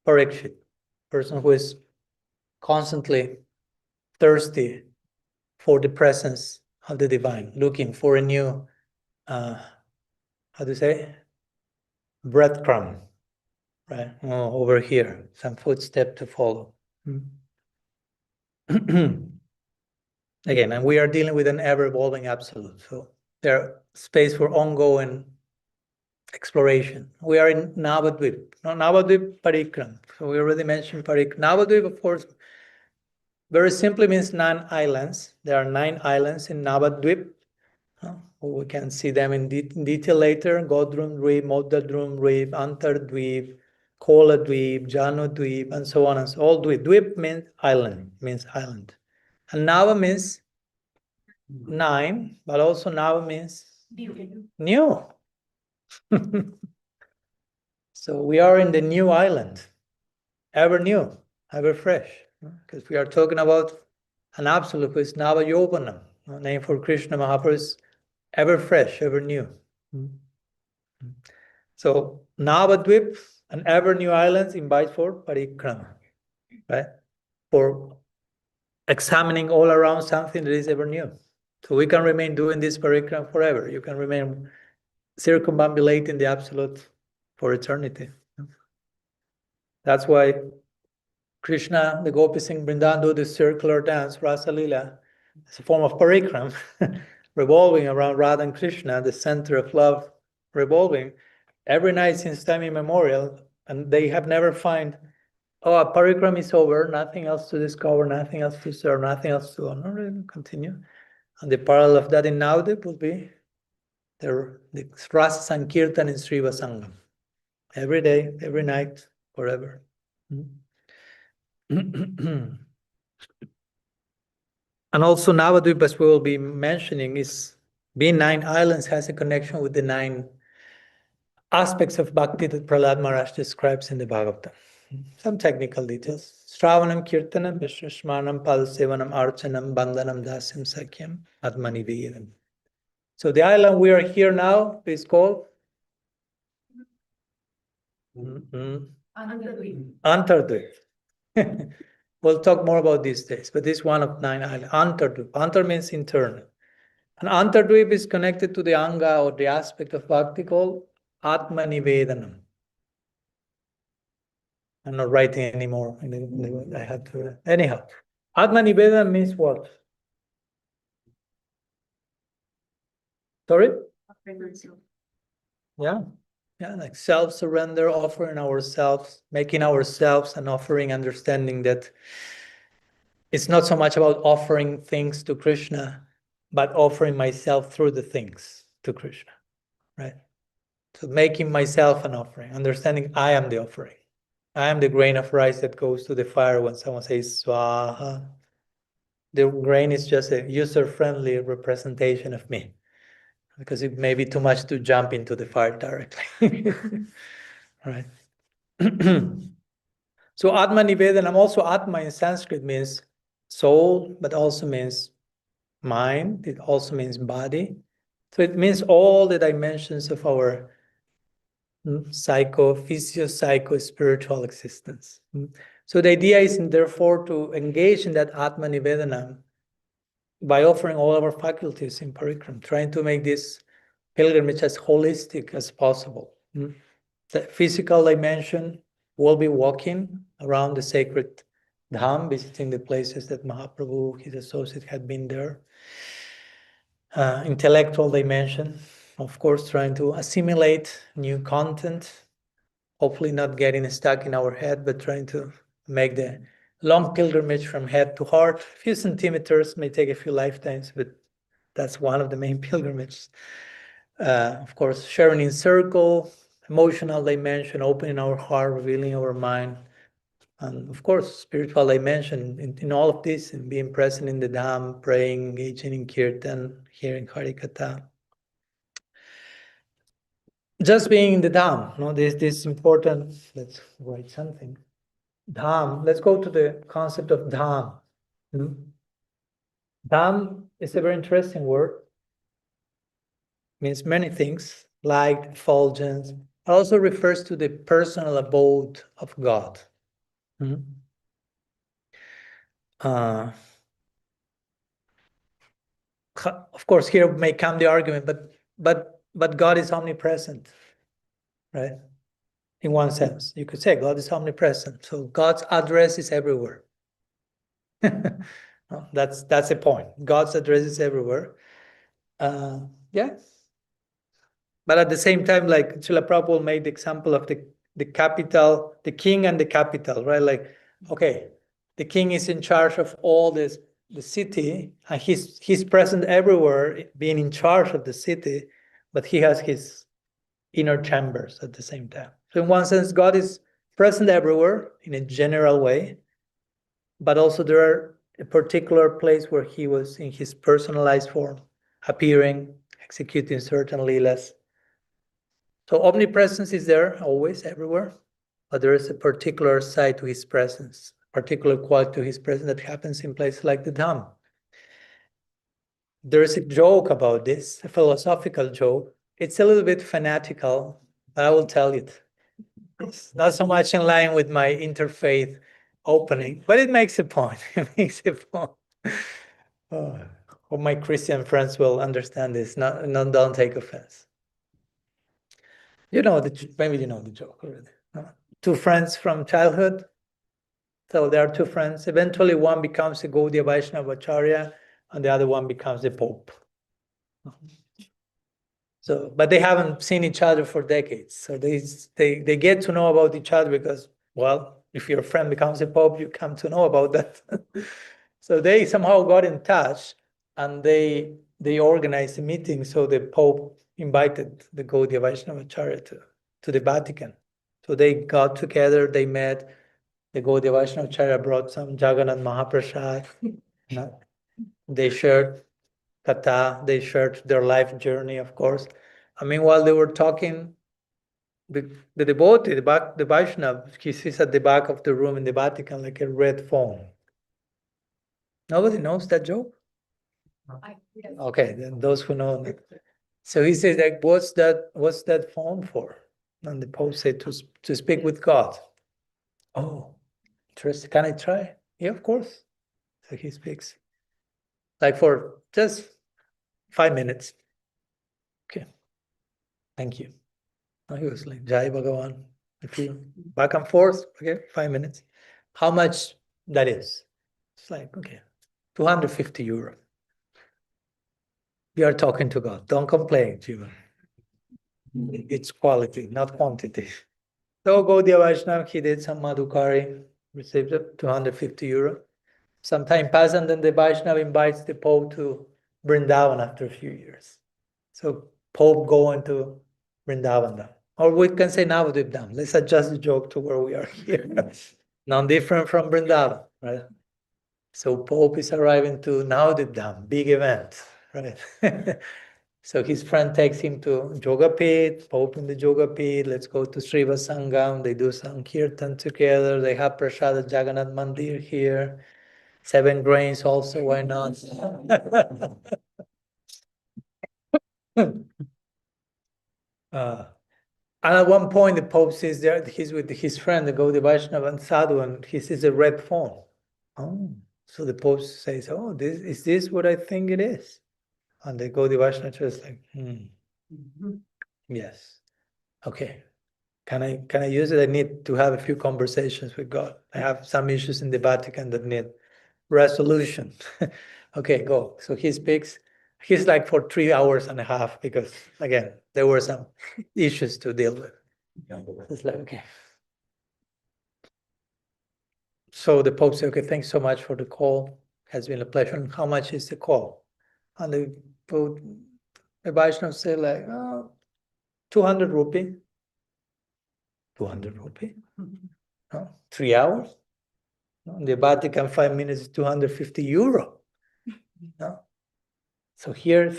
A: Parikshit, person who is constantly thirsty for the presence of the divine, looking for a new, how do you say, breadcrumb, right? Over here, some footstep to follow. Again, and we are dealing with an ever-evolving absolute, so there's space for ongoing exploration. We are in Navadvipa, Navadvipa Parikram. So we already mentioned Parikram. Navadvipa, of course, very simply means 9 islands. There are 9 islands in Navadvipa. We can see them in detail later. Godrum Dweep, Modadrum Dweep, Antardweep, Kola Dweep, Janu Dweep, and so on and so on. All Dweep. Dweep means island, And Nava means 9, but also Nava means new. So we are in the new island, ever new, ever fresh, because we are talking about an absolute who is Nava Yovanam, name for Krishna Mahaprabhu is ever fresh, ever new. So Navadvip, an ever new island, invites for parikrama, right? For examining all around something that is ever new. So we can remain doing this parikrama forever. You can remain circumambulating the absolute for eternity. That's why Krishna, the gopis in Vrindavan do the circular dance, Rasa Lila. It's a form of parikram, revolving around Radha and Krishna, the center of love, revolving every night since time immemorial, and they have never found, oh, a parikram is over, nothing else to discover, nothing else to serve, nothing else to honor, continue. And the parallel of that in Navadvip would be the Rasa Sankirtan in Sri Vasangam. Every day, every night, forever. And also Navadvip, as we will be mentioning, is being 9 islands has a connection with the 9 aspects of bhakti that Prahlad Maharaj describes in the Bhagavatam. Some technical details. Shravanam, Kirtanam, Vishwashmanam, Palsevanam, Archanam, Bandhanam, Dasyam, Sakyam, Atmani Vedam. So the island we are here now is called Antardvip. We'll talk more about these days, but this is one of 9 islands. Antardvip. Antar means internal. And Antardvip is connected to the anga or the aspect of bhakti called Atmanivedanam. I'm not writing anymore. I had to. Anyhow, Atmanivedanam means what? Sorry? Yeah. Yeah, like self-surrender, offering ourselves, making ourselves an offering, understanding that it's not so much about offering things to Krishna, but offering myself through the things to Krishna, right? So making myself an offering, understanding I am the offering. I am the grain of rice that goes to the fire when someone says swaha. The grain is just a user-friendly representation of me, because it may be too much to jump into the fire directly. Right? So Atma Nivedanam, also Atma in Sanskrit means soul, but also means mind. It also means body. So it means all the dimensions of our physio-psycho-spiritual existence. So the idea is, therefore, to engage in that Atma Nivedanam by offering all our faculties in parikram, trying to make this pilgrimage as holistic as possible. The physical dimension will be walking around the sacred dham, visiting the places that Mahaprabhu, his associate, had been there. Intellectual dimension, of course, trying to assimilate new content, hopefully not getting stuck in our head, but trying to make the long pilgrimage from head to heart. A few centimeters may take a few lifetimes, but that's one of the main pilgrimages. Of course, sharing in circle, emotional dimension, opening our heart, revealing our mind. And of course, spiritual dimension in all of this, and being present in the Dham, praying, engaging in Kirtan, hearing Harikatha. Just being in the Dham, no, this is important. Let's write something. Dham, let's go to the concept of Dham. Dham is a very interesting word. Means many things, light, effulgence. It also refers to the personal abode of God. Of course, here may come the argument, but God is omnipresent, right? In one sense, you could say God is omnipresent, so God's address is everywhere. That's the point. God's address is everywhere. Yeah. But at the same time, like Srila Prabhupada made the example of the capital, the king and the capital, right? Like, okay, the king is in charge of all this, the city, and he's present everywhere, being in charge of the city, but he has his inner chambers at the same time. So in one sense, God is present everywhere in a general way, but also there are a particular place where he was in his personalized form, appearing, executing certain leelas. So omnipresence is there always, everywhere, but there is a particular side to his presence, particular quality to his presence that happens in places like the Dham. There is a joke about this, a philosophical joke. It's a little bit fanatical, but I will tell it. It's not so much in line with my interfaith opening, but it makes a point. It makes a point. All my Christian friends will understand this. Don't take offense. You know, maybe you know the joke already. Two friends from childhood. So there are two friends. Eventually, one becomes a Gaudiya Vaishnava Acharya, and the other one becomes the Pope. So, but they haven't seen each other for decades. So they get to know about each other because, well, if your friend becomes a Pope, you come to know about that. So they somehow got in touch, and they organized a meeting. So the Pope invited the Gaudiya Vaishnava Acharya to the Vatican. So they got together, they met. The Gaudiya Vaishnava Acharya brought some Jagannath Mahaprasad. They shared Katha, they shared their life journey, of course. I mean, while they were talking, the devotee, the Vaishnava, he sits at the back of the room in the Vatican like a red phone. Nobody knows that joke? Okay, then those who know. So he says, like, what's that phone for? And the Pope said, to speak with God. Oh, interesting. Can I try? Yeah, of course. So he speaks. Like for just 5 minutes. Okay. Thank you. And he was like, Jai Bhagavan. If you back and forth, okay, 5 minutes. How much that is? It's like, okay, 250 euro. We are talking to God. Don't complain, Jiva. It's quality, not quantity. So Gaudiya Vaishnava, he did some Madhukari, received 250 euro. Some time passed, and then the Vaishnava invites the Pope to Vrindavan after a few years. So Pope going to Vrindavan. Or we can say Navadvipa. Let's adjust the joke to where we are here. Non-different from Vrindavan, right? So Pope is arriving to Navadvipa, big event, right? So his friend takes him to Yoga Pit, Pope in the Yoga Pit, let's go to Sriva Sangam, they do some kirtan together, they have Prasad at Jagannath Mandir here, 7 grains also, why not? And at one point, the Pope says there he's with his friend, the Gaudiya Vaishnava and Sadhu, and he sees a red phone. Oh, so the Pope says, "Oh, is this what I think it is?" And the Gaudiya Vaishnava is like, yes, okay. Can I use it? I need to have a few conversations with God. I have some issues in the Vatican that need resolution. Okay, go. So he speaks. He's like for 3.5 hours because, again, there were some issues to deal with. It's like, okay. So the Pope said, okay, thanks so much for the call. Has been a pleasure. And how much is the call? And the Vaishnava said, like, 200 rupee. 200 rupee? No, 3 hours? No, in the Vatican, 5 minutes is 250 euro. No? So here,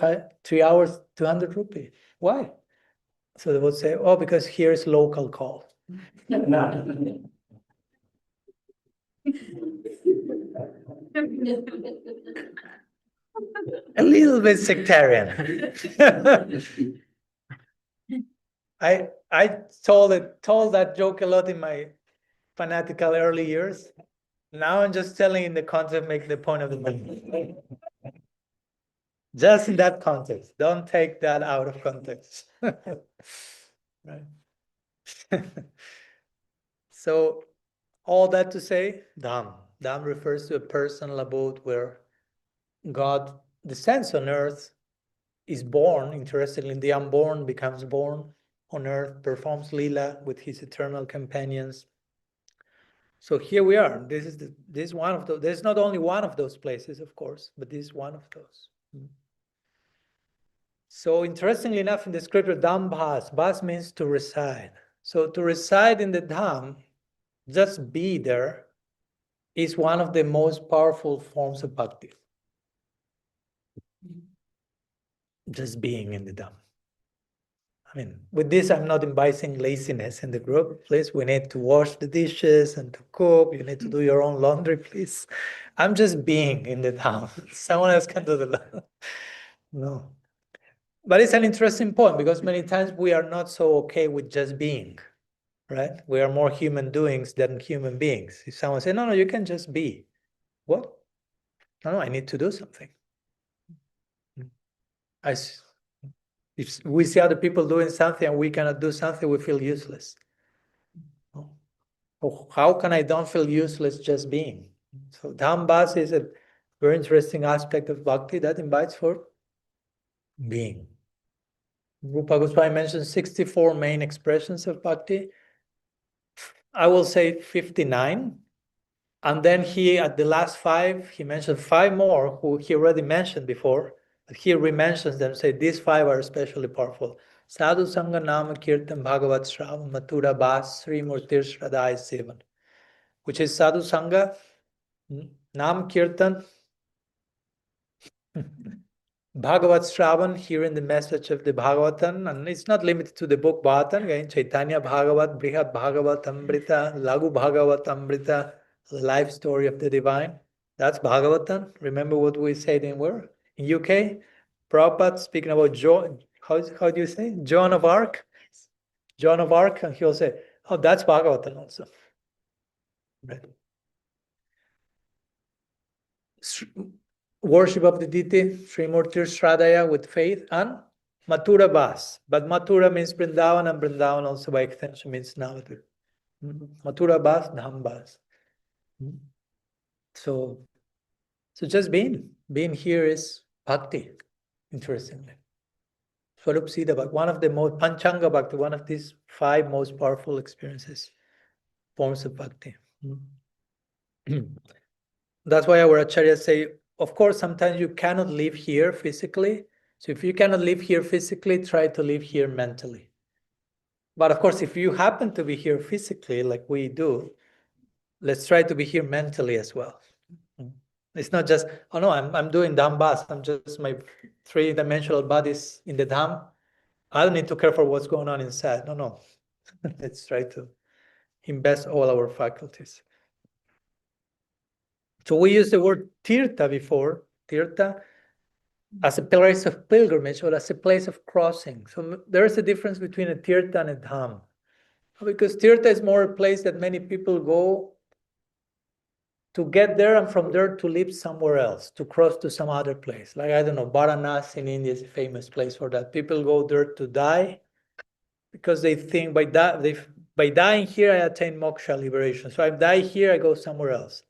A: 3 hours, 200 rupee. Why? So they would say, oh, because here is local call. A little bit sectarian. I told that joke a lot in my fanatical early years. Now I'm just telling in the context, make the point of the movie. Just in that context. Don't take that out of context. Right. So all that to say, Dham. Dham refers to a personal abode where God descends on earth, is born, interestingly, the unborn becomes born on earth, performs lila with his eternal companions. So here we are. This is one of those. There's not only one of those places, of course, but this is one of those. So interestingly enough, in the scripture, Dham Bhas, Bhas means to reside. So to reside in the Dham, just be there, is one of the most powerful forms of bhakti. Just being in the Dham. I mean, with this, I'm not inviting laziness in the group. Please, we need to wash the dishes and to cook. You need to do your own laundry, please. I'm just being in the Dham. Someone else can do the laundry. No. But it's an interesting point because many times we are not so okay with just being, right? We are more human doings than human beings. If someone says, no, you can just be. What? No, I need to do something. If we see other people doing something and we cannot do something, we feel useless. Oh, how can I don't feel useless just being? So Dhambas is a very interesting aspect of bhakti that invites for being. Rupa Goswami mentioned 64 main expressions of bhakti. I will say 59. And then he, at the last 5, he mentioned 5 more who he already mentioned before, but he re-mentions them, say these 5 are especially powerful. Sadhu Sangha Nama Kirtan Bhagavat Shravan Mathura Bas Sri Murtir Shradai Sevan, which is Sadhu Sangha, Nam Kirtan, Bhagavat Shravan, hearing the message of the Bhagavatam, and it's not limited to the book Bhagavatam, again, Chaitanya Bhagavat, Brihat Bhagavat Amrita, Lagu Bhagavat Amrita, the life story of the divine. That's Bhagavatam. Remember what we said in where? In UK, Prabhupada speaking about John, how do you say? John of Arc? John of Arc, and he'll say, oh, that's Bhagavatam also. Right. Worship of the deity, Sri Murtir Shradaya with faith, and Mathura Bas. But Mathura means Vrindavan, and Vrindavan also by extension means Navadvipa. Mathura Bas, Dham Bas. So just being here is bhakti, interestingly. Swarup Siddha Bhakti, one of the most, Panchanga Bhakti, one of these 5 most powerful experiences, forms of bhakti. That's why our acharyas say, of course, sometimes you cannot live here physically. So if you cannot live here physically, try to live here mentally. But of course, if you happen to be here physically, like we do, let's try to be here mentally as well. It's not just, oh no, I'm doing Dhambas. I'm just my 3-dimensional bodies in the Dham. I don't need to care for what's going on inside. No. Let's try to invest all our faculties. So we used the word tirtha before, tirtha, as a place of pilgrimage or as a place of crossing. So there is a difference between a tirtha and a dham. Because tirtha is more a place that many people go to get there and from there to live somewhere else, to cross to some other place. Like, I don't know, Varanasi in India is a famous place for that. People go there to die because they think by dying here, I attain moksha, liberation. So I die here, I go somewhere else.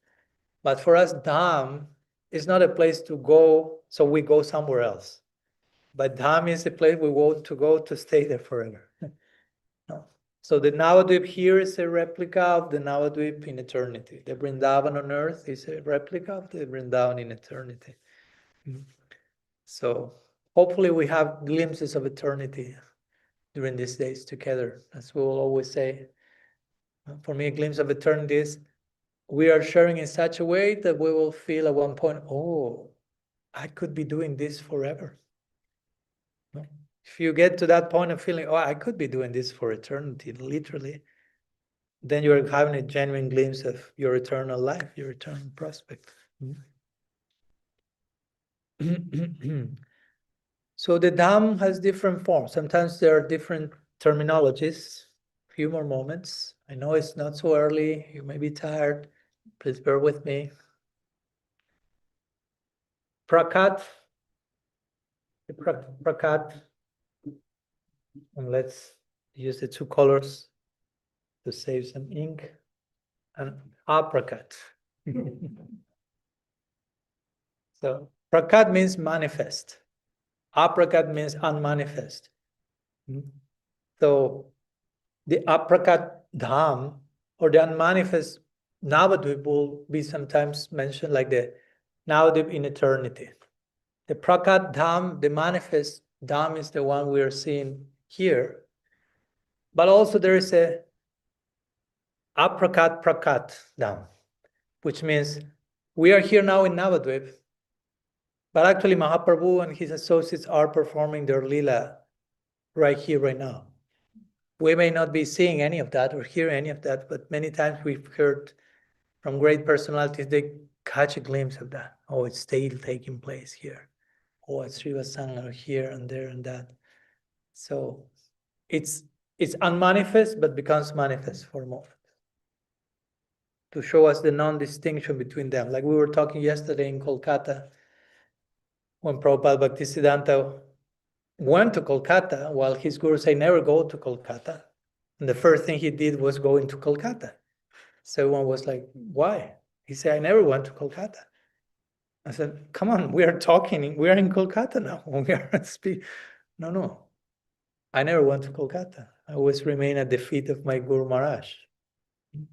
A: But for us, Dham is not a place to go, so we go somewhere else. But Dham is a place we want to go to stay there forever. No. So the Navadvip here is a replica of the Navadvip in eternity. The Vrindavan on earth is a replica of the Vrindavan in eternity. So hopefully we have glimpses of eternity during these days together, as we will always say. For me, a glimpse of eternity is we are sharing in such a way that we will feel at one point, oh, I could be doing this forever. If you get to that point of feeling, oh, I could be doing this for eternity, literally, then you're having a genuine glimpse of your eternal life, your eternal prospect. So the Dham has different forms. Sometimes there are different terminologies. A few more moments. I know it's not so early. You may be tired. Please bear with me. Prakat. Prakat. And let's use the two colors to save some ink. And aprakat. So prakat means manifest. Aprakat means unmanifest. So the aprakat dham or the unmanifest Navadvip will be sometimes mentioned like the Navadvip in eternity. The prakat dham, the manifest dham, is the one we are seeing here. But also there is a aprakat prakat dham, which means we are here now in Navadvip, but actually Mahaprabhu and his associates are performing their lila right here, right now. We may not be seeing any of that or hearing any of that, but many times we've heard from great personalities, they catch a glimpse of that. Oh, it's still taking place here. Oh, it's Srivasanga here and there and that. So it's unmanifest, but becomes manifest for a moment to show us the non-distinction between them. Like we were talking yesterday in Kolkata, when Prabhupada Bhaktisiddhanta went to Kolkata, while his guru said, never go to Kolkata. And the first thing he did was go into Kolkata. So everyone was like, why? He said, I never went to Kolkata. I said, come on, we are talking, we are in Kolkata now. We are speaking. No, I never went to Kolkata. I always remain at the feet of my Guru Maharaj.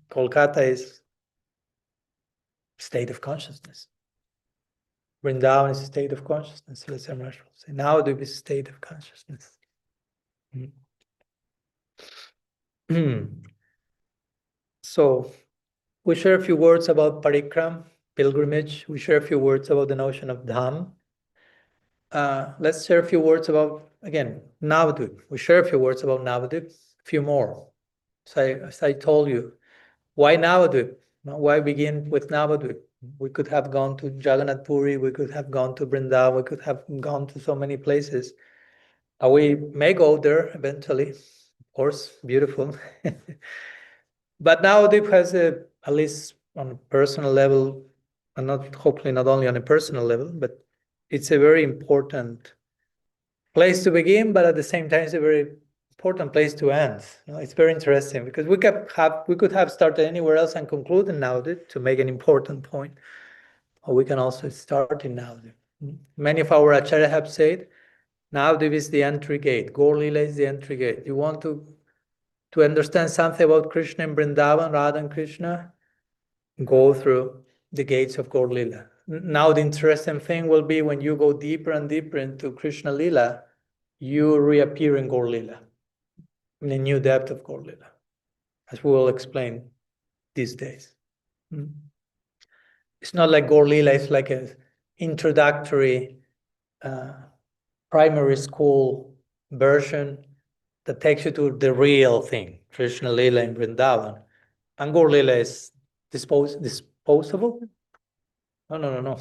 A: Kolkata is state of consciousness. Vrindavan is a state of consciousness. Let's say now there is a state of consciousness. So we share a few words about parikram, pilgrimage. We share a few words about the notion of dham. Let's share a few words about, again, Navadvip. We share a few words about Navadvip, a few more. So as I told you, why Navadvip? Why begin with Navadvip? We could have gone to Jagannath Puri, we could have gone to Vrindavan, we could have gone to so many places. We may go there eventually, of course, beautiful. But Navadvip has at least on a personal level, and hopefully not only on a personal level, but it's a very important place to begin, but at the same time, it's a very important place to end. It's very interesting because we could have started anywhere else and conclude in Navadvip to make an important point, or we can also start in Navadvip. Many of our Acharya have said, Navadvip is the entry gate. Gaur Lila is the entry gate. You want to understand something about Krishna in Vrindavan, Radha and Krishna, go through the gates of Gaur Lila. Now the interesting thing will be when you go deeper and deeper into Krishna Lila, you reappear in Gaur Lila, in a new depth of Gaur Lila, as we will explain these days. It's not like Gaur Lila is like an introductory primary school version that takes you to the real thing, Krishna Lila in Vrindavan. And Gaur Lila is disposable? No.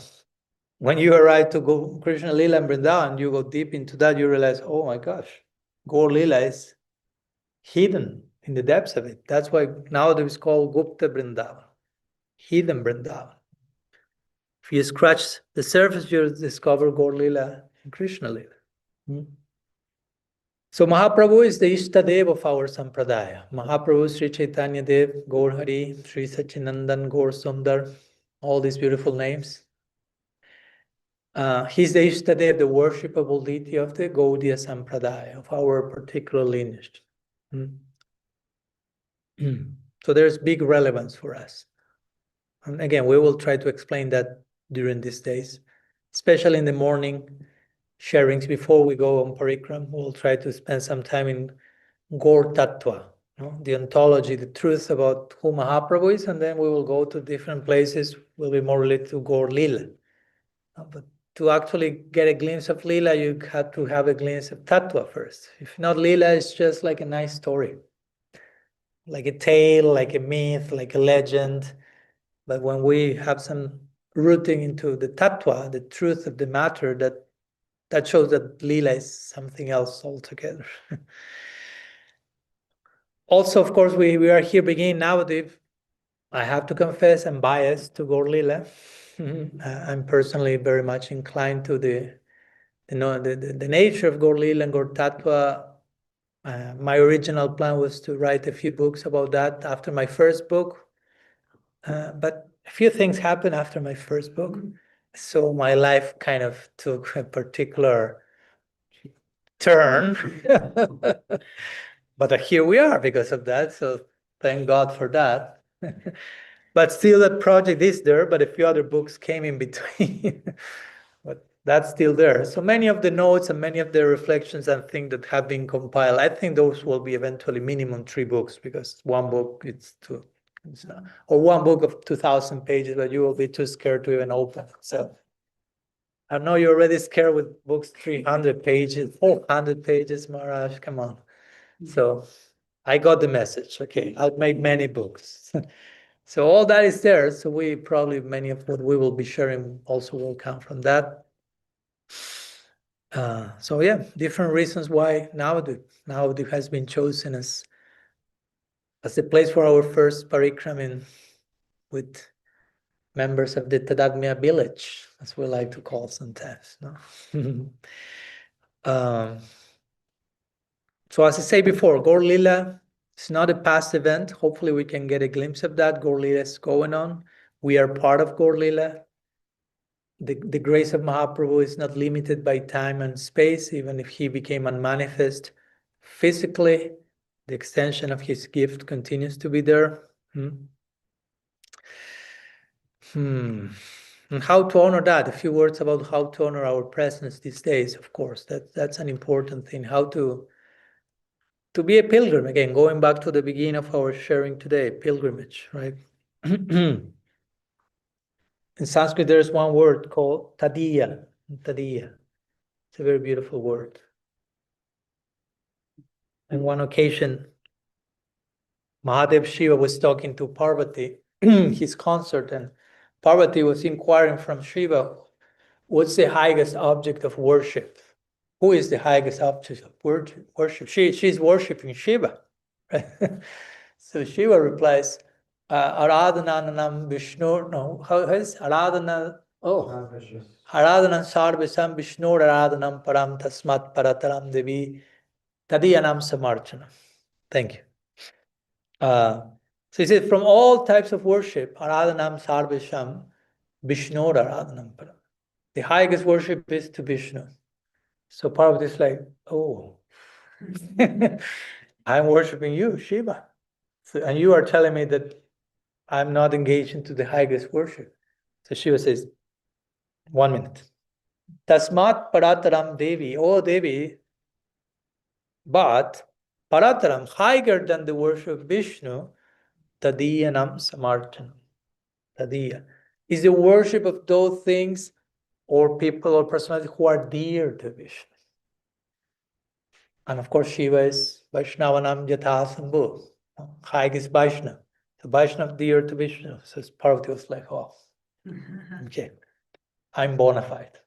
A: When you arrive to go Krishna Lila in Vrindavan, you go deep into that, you realize, oh my gosh, Gaur Lila is hidden in the depths of it. That's why now it is called Gupta Vrindavan, hidden Vrindavan. If you scratch the surface, you'll discover Gaur Lila and Krishna Lila. So Mahaprabhu is the Ishtadev of our Sampradaya. Mahaprabhu, Sri Chaitanya Dev, Gaur Hari, Sri Sachinandan, Gaur Sundar, all these beautiful names. He's the Ishtadev, the worshipable deity of the Gaudiya Sampradaya, of our particular lineage. So there's big relevance for us. And again, we will try to explain that during these days, especially in the morning sharings before we go on parikram. We'll try to spend some time in Gaur Tattva, the ontology, the truth about who Mahaprabhu is, and then we will go to different places, will be more related to Gaur Lila. But to actually get a glimpse of Lila, you have to have a glimpse of Tattva first. If not, Lila is just like a nice story, like a tale, like a myth, like a legend. But when we have some rooting into the Tattva, the truth of the matter, that shows that Lila is something else altogether. Also, of course, we are here beginning Navadvipa. I have to confess, I'm biased to Gaur Lila. I'm personally very much inclined to the nature of Gaur Lila and Gaur Tattva. My original plan was to write a few books about that after my first book. But a few things happened after my first book. So my life kind of took a particular turn. But here we are because of that. So thank God for that. But still, that project is there, but a few other books came in between. But that's still there. So many of the notes and many of the reflections and things that have been compiled, I think those will be eventually minimum 3 books, because one book or one book of 2,000 pages, but you will be too scared to even open. So I know you're already scared with books 300 pages, 400 pages, Maharaj, come on. So I got the message. Okay, I'll make many books. So all that is there. So many of what we will be sharing also will come from that. So yeah, different reasons why Navadvipa has been chosen as the place for our first parikram with members of the Tadagmya village, as we like to call sometimes. No? So as I say before, Gaur Lila is not a past event. Hopefully we can get a glimpse of that. Gaur Lila is going on. We are part of Gaur Lila. The grace of Mahaprabhu is not limited by time and space, even if he became unmanifest physically. The extension of his gift continues to be there. And how to honor that? A few words about how to honor our presence these days, of course. That's an important thing. How to be a pilgrim, again, going back to the beginning of our sharing today, pilgrimage, right? In Sanskrit, there's one word called tadiya. Tadiya. It's a very beautiful word. On one occasion, Mahadev Shiva was talking to Parvati, his consort, and Parvati was inquiring from Shiva, what's the highest object of worship? Who is the highest object of worship? She's worshiping Shiva. Right? So Shiva replies, Aradhananam Vishnu, no, how is Aradhana? Oh, Aradhanam Sarvesam Vishnu Aradhanam Param Tasmat Parataram Devi Tadiyanam Samarchanam. Thank you. So he said, from all types of worship, Aradhanam Sarvesham Vishnu Aradhanam Param. The highest worship is to Vishnu. So Parvati is like, oh, I'm worshiping you, Shiva. So, and you are telling me that I'm not engaged into the highest worship. So Shiva says, 1 minute. Tasmat Parataram Devi, oh Devi, but Parataram, higher than the worship of Vishnu, Tadiyanam Samarthanam. Tadiya is the worship of those things or people or personalities who are dear to Vishnu. And of course, Shiva is Vaishnavanam Yatha Sambhu. Highest Vaishnava. So Vaishnava dear to Vishnu. So Parvati was like, oh, okay, I'm bona fide.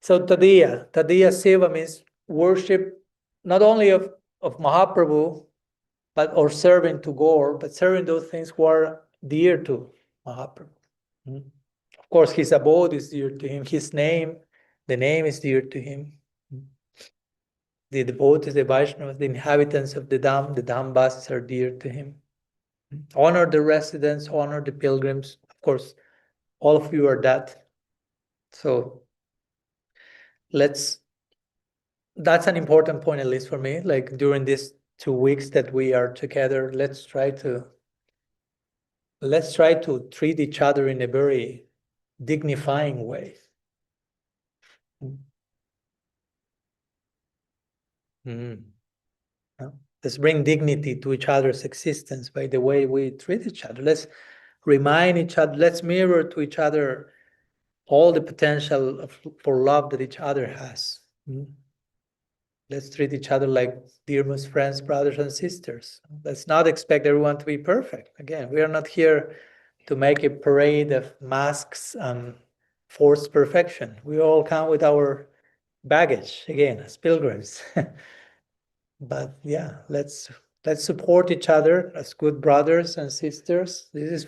A: So Tadiya Seva means worship not only of Mahaprabhu, or serving to Gaur, but serving those things who are dear to Mahaprabhu. Of course, his abode is dear to him. His name, the name is dear to him. The devotees, the Vaishnavas, the inhabitants of the Dhamvasis are dear to him. Honor the residents, honor the pilgrims. Of course, all of you are that. So that's an important point, at least for me. Like during this 2 weeks that we are together, let's try to treat each other in a very dignifying way. Let's bring dignity to each other's existence by the way we treat each other. Let's remind each other, let's mirror to each other all the potential for love that each other has. Let's treat each other like dearest friends, brothers and sisters. Let's not expect everyone to be perfect. Again, we are not here to make a parade of masks and forced perfection. We all come with our baggage, again, as pilgrims. But yeah, let's support each other as good brothers and sisters. This is,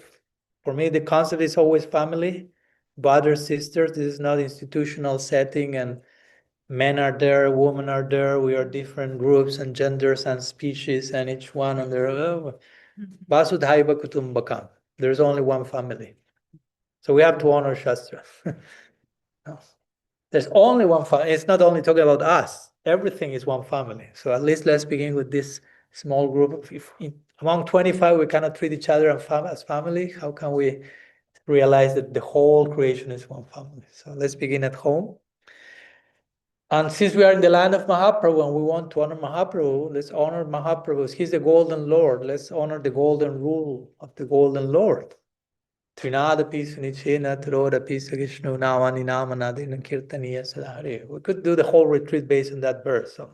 A: for me, the concept is always family, brothers, sisters. This is not institutional setting and men are there, women are there. We are different groups and genders and species, and each one on their Vasudhaiva Kutumbakam. There's only one family. So we have to honor Shastra. No. There's only one family. It's not only talking about us. Everything is one family. So at least let's begin with this small group. If among 25 we cannot treat each other as family, how can we realize that the whole creation is one family? So let's begin at home. And since we are in the land of Mahaprabhu and we want to honor Mahaprabhu, let's honor Mahaprabhu. He's the golden Lord. Let's honor the golden rule of the golden Lord. Trinadapi Sunichena Tarodapi Sagishnu Namani Namanadina Kirtaniya Sadhari. We could do the whole retreat based on that verse only.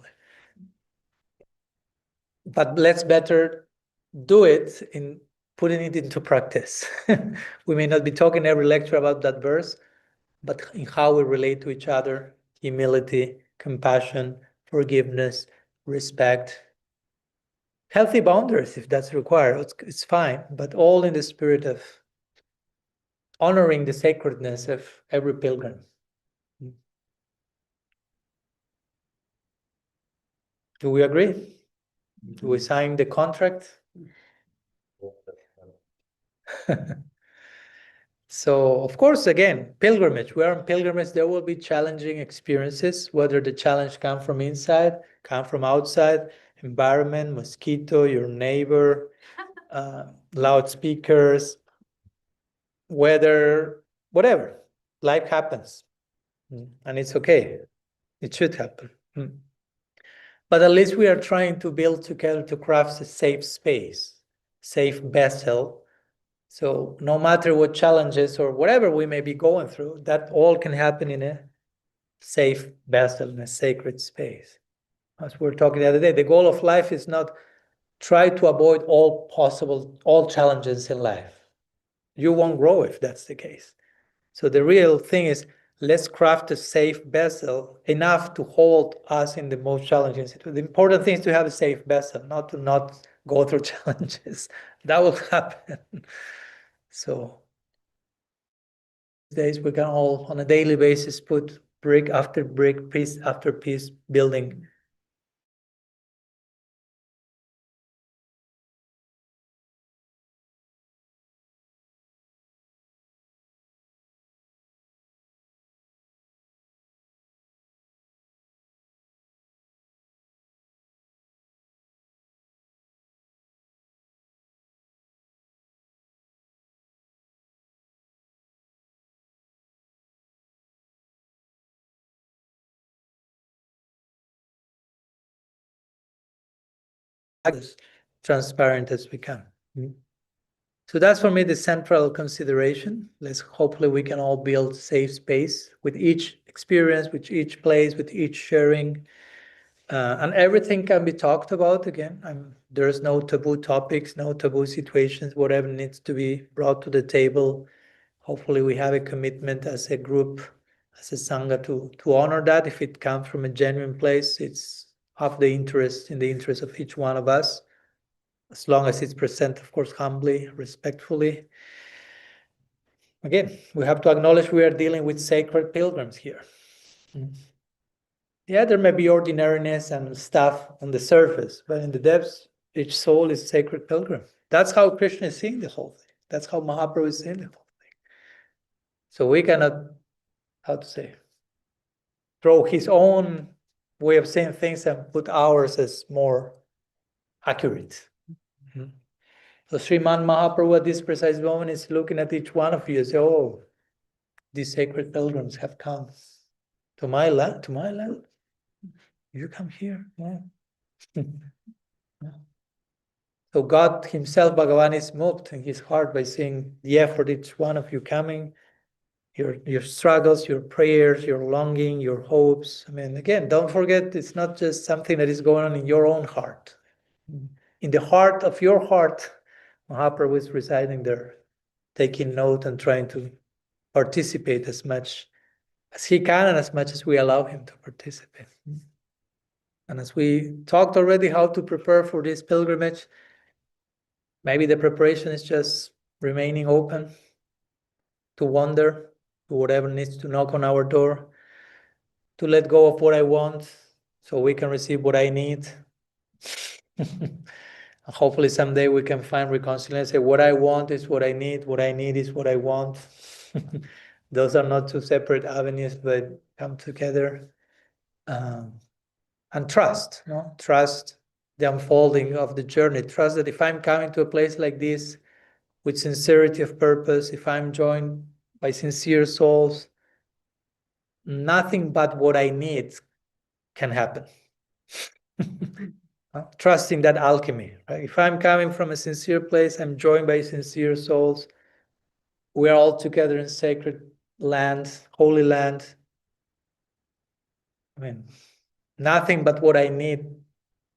A: But let's better do it in putting it into practice. We may not be talking every lecture about that verse, but in how we relate to each other, humility, compassion, forgiveness, respect, healthy boundaries if that's required, it's fine, but all in the spirit of honoring the sacredness of every pilgrim. Do we agree? Do we sign the contract? So, of course, again, pilgrimage. We are on pilgrimage. There will be challenging experiences, whether the challenge come from inside, come from outside, environment, mosquito, your neighbor, loudspeakers, weather, whatever. Life happens. And it's okay. It should happen. But at least we are trying to build together to craft a safe space, safe vessel. So no matter what challenges or whatever we may be going through, that all can happen in a safe vessel, in a sacred space. As we were talking the other day, the goal of life is not try to avoid all challenges in life. You won't grow if that's the case. So the real thing is, let's craft a safe vessel enough to hold us in the most challenging situation. The important thing is to have a safe vessel, not to not go through challenges. That will happen. So these days we can all, on a daily basis, put brick after brick, piece after piece, building. As transparent as we can. So that's for me the central consideration. Hopefully we can all build safe space with each experience, with each place, with each sharing. And everything can be talked about again. There's no taboo topics, no taboo situations, whatever needs to be brought to the table. Hopefully we have a commitment as a group, as a Sangha to honor that. If it comes from a genuine place, it's in the interest of each one of us, as long as it's presented, of course, humbly, respectfully. Again, we have to acknowledge we are dealing with sacred pilgrims here. Yeah, there may be ordinariness and stuff on the surface, but in the depths, each soul is a sacred pilgrim. That's how Krishna is seeing the whole thing. That's how Mahaprabhu is seeing the whole thing. So we cannot, throw his own way of seeing things and put ours as more accurate. So Sriman Mahaprabhu at this precise moment is looking at each one of you and say, oh, these sacred pilgrims have come to my land, You come here. Yeah. So God himself, Bhagavan, is moved in his heart by seeing the effort each one of you coming, your struggles, your prayers, your longing, your hopes. I mean, again, don't forget, it's not just something that is going on in your own heart. In the heart of your heart, Mahaprabhu is residing there, taking note and trying to participate as much as he can and as much as we allow him to participate. And as we talked already how to prepare for this pilgrimage, maybe the preparation is just remaining open to wonder, to whatever needs to knock on our door, to let go of what I want so we can receive what I need. Hopefully someday we can find reconciliation, say what I want is what I need is what I want. Those are not two separate avenues, but come together. And trust, no? Trust the unfolding of the journey. Trust that if I'm coming to a place like this with sincerity of purpose, if I'm joined by sincere souls, nothing but what I need can happen. Trusting that alchemy. Right? If I'm coming from a sincere place, I'm joined by sincere souls. We are all together in sacred land, holy land. I mean, nothing but what I need,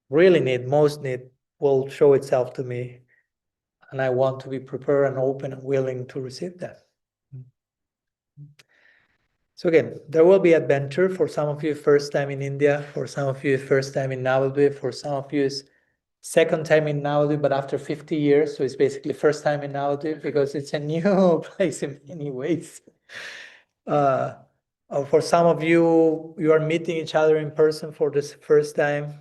A: really need, most need, will show itself to me. And I want to be prepared and open and willing to receive that. So again, there will be adventure for some of you, first time in India, for some of you, first time in Navadvipa, for some of you, is second time in Navadvipa, but after 50 years. So it's basically first time in Navadvipa because it's a new place in many ways. For some of you, you are meeting each other in person for the first time.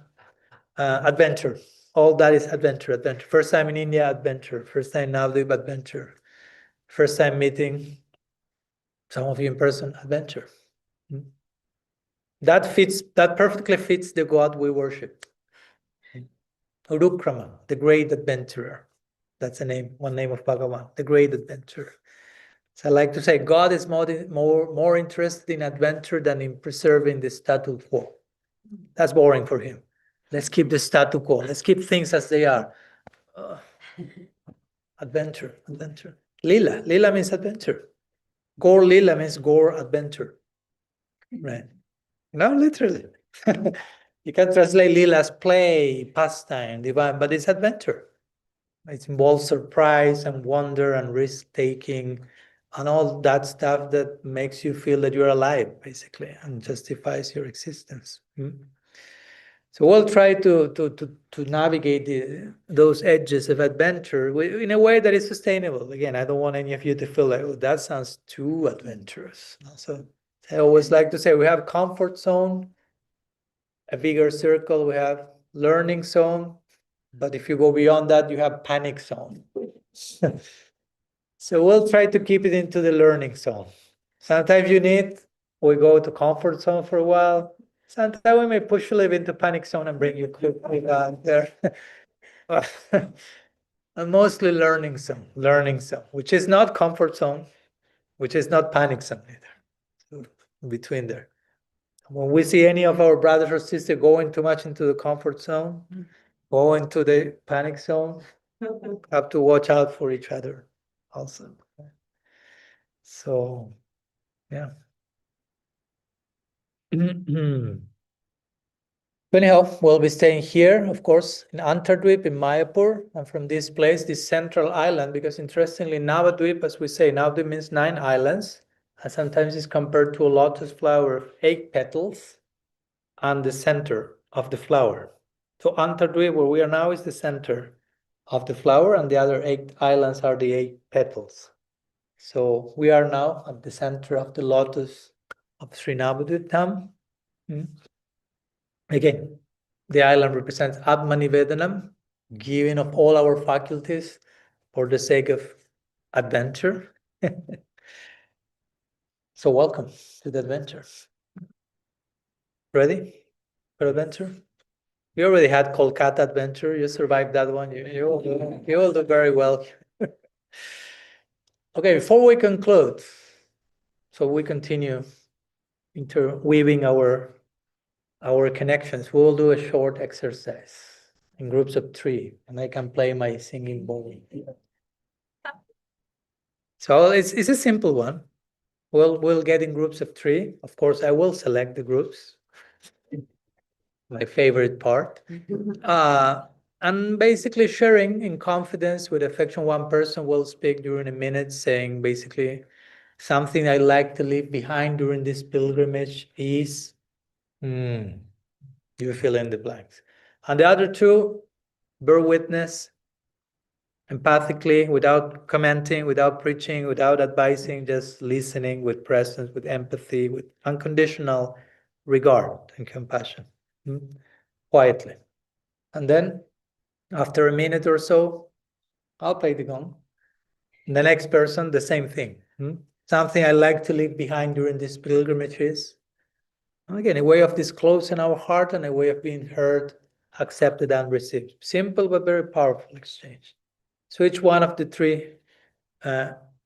A: Adventure. All that is adventure. First time in India, adventure. First time in Navadvipa, adventure. First time meeting some of you in person, adventure. That perfectly fits the God we worship. Urukrama, the great adventurer. That's one name of Bhagavan, the great adventurer. So I like to say God is more interested in adventure than in preserving the status quo. That's boring for him. Let's keep the status quo. Let's keep things as they are. Adventure. Lila means adventure. Gaur Lila means Gaur adventure. Right. No, literally. You can translate Lila as play, pastime, divine, but it's adventure. It involves surprise and wonder and risk-taking and all that stuff that makes you feel that you're alive, basically, and justifies your existence. So we'll try to navigate those edges of adventure in a way that is sustainable. Again, I don't want any of you to feel like, oh, that sounds too adventurous. So I always like to say we have comfort zone, a bigger circle, we have learning zone, but if you go beyond that, you have panic zone. So we'll try to keep it into the learning zone. Sometimes we go to comfort zone for a while. Sometimes we may push you a little into panic zone and bring you quickly down there. And mostly learning zone, which is not comfort zone, which is not panic zone either. So between there. When we see any of our brothers or sisters going too much into the comfort zone, go into the panic zone, have to watch out for each other also. So, yeah. Anyhow, we'll be staying here, of course, in Antardvip, in Mayapur, and from this place, this central island, because interestingly, Navadvip, as we say, Navadvip means 9 islands, and sometimes it's compared to a lotus flower of 8 petals and the center of the flower. So Antardvip, where we are now, is the center of the flower, and the other 8 islands are the 8 petals. So we are now at the center of the lotus of Sri Navadvip Dham. Again, the island represents Atmanivedanam, giving of all our faculties for the sake of adventure. So welcome to the adventure. Ready for adventure? You already had Kolkata adventure. You survived that one. You will do very well. Okay, before we conclude, so we continue interweaving our connections, we will do a short exercise in groups of 3, and I can play my singing bowl. So it's a simple one. We'll get in groups of 3. Of course, I will select the groups. My favorite part. And basically sharing in confidence with affection. One person will speak during a minute saying basically something I like to leave behind during this pilgrimage is, you fill in the blanks. And the other 2, bear witness empathically, without commenting, without preaching, without advising, just listening with presence, with empathy, with unconditional regard and compassion. Quietly. And then after a minute or so, I'll play the gong. And the next person, the same thing. Something I like to leave behind during these pilgrimages. Again, a way of disclosing our heart and a way of being heard, accepted, and received. Simple but very powerful exchange. So each one of the 3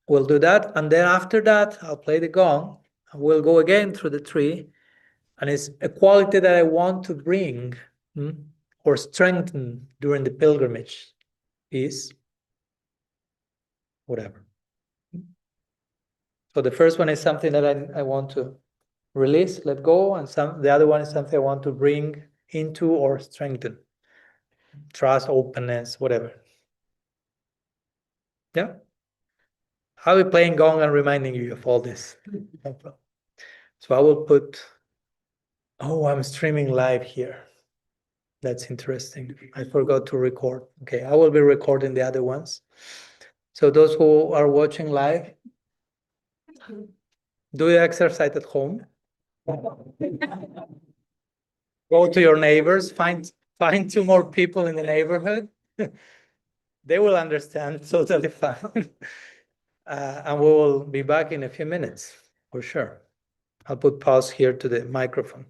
A: will do that. And then after that, I'll play the gong. And we'll go again through the 3. And it's a quality that I want to bring or strengthen during the pilgrimage is whatever. So the first one is something that I want to release, let go, and the other one is something I want to bring into or strengthen. Trust, openness, whatever. Yeah? I'll be playing gong and reminding you of all this. No problem. So I will put, I'm streaming live here. That's interesting. I forgot to record. Okay, I will be recording the other ones. So those who are watching live, do the exercise at home. Go to your neighbors, find 2 more people in the neighborhood. They will understand totally fine. And we will be back in a few minutes, for sure. I'll put pause here to the microphone.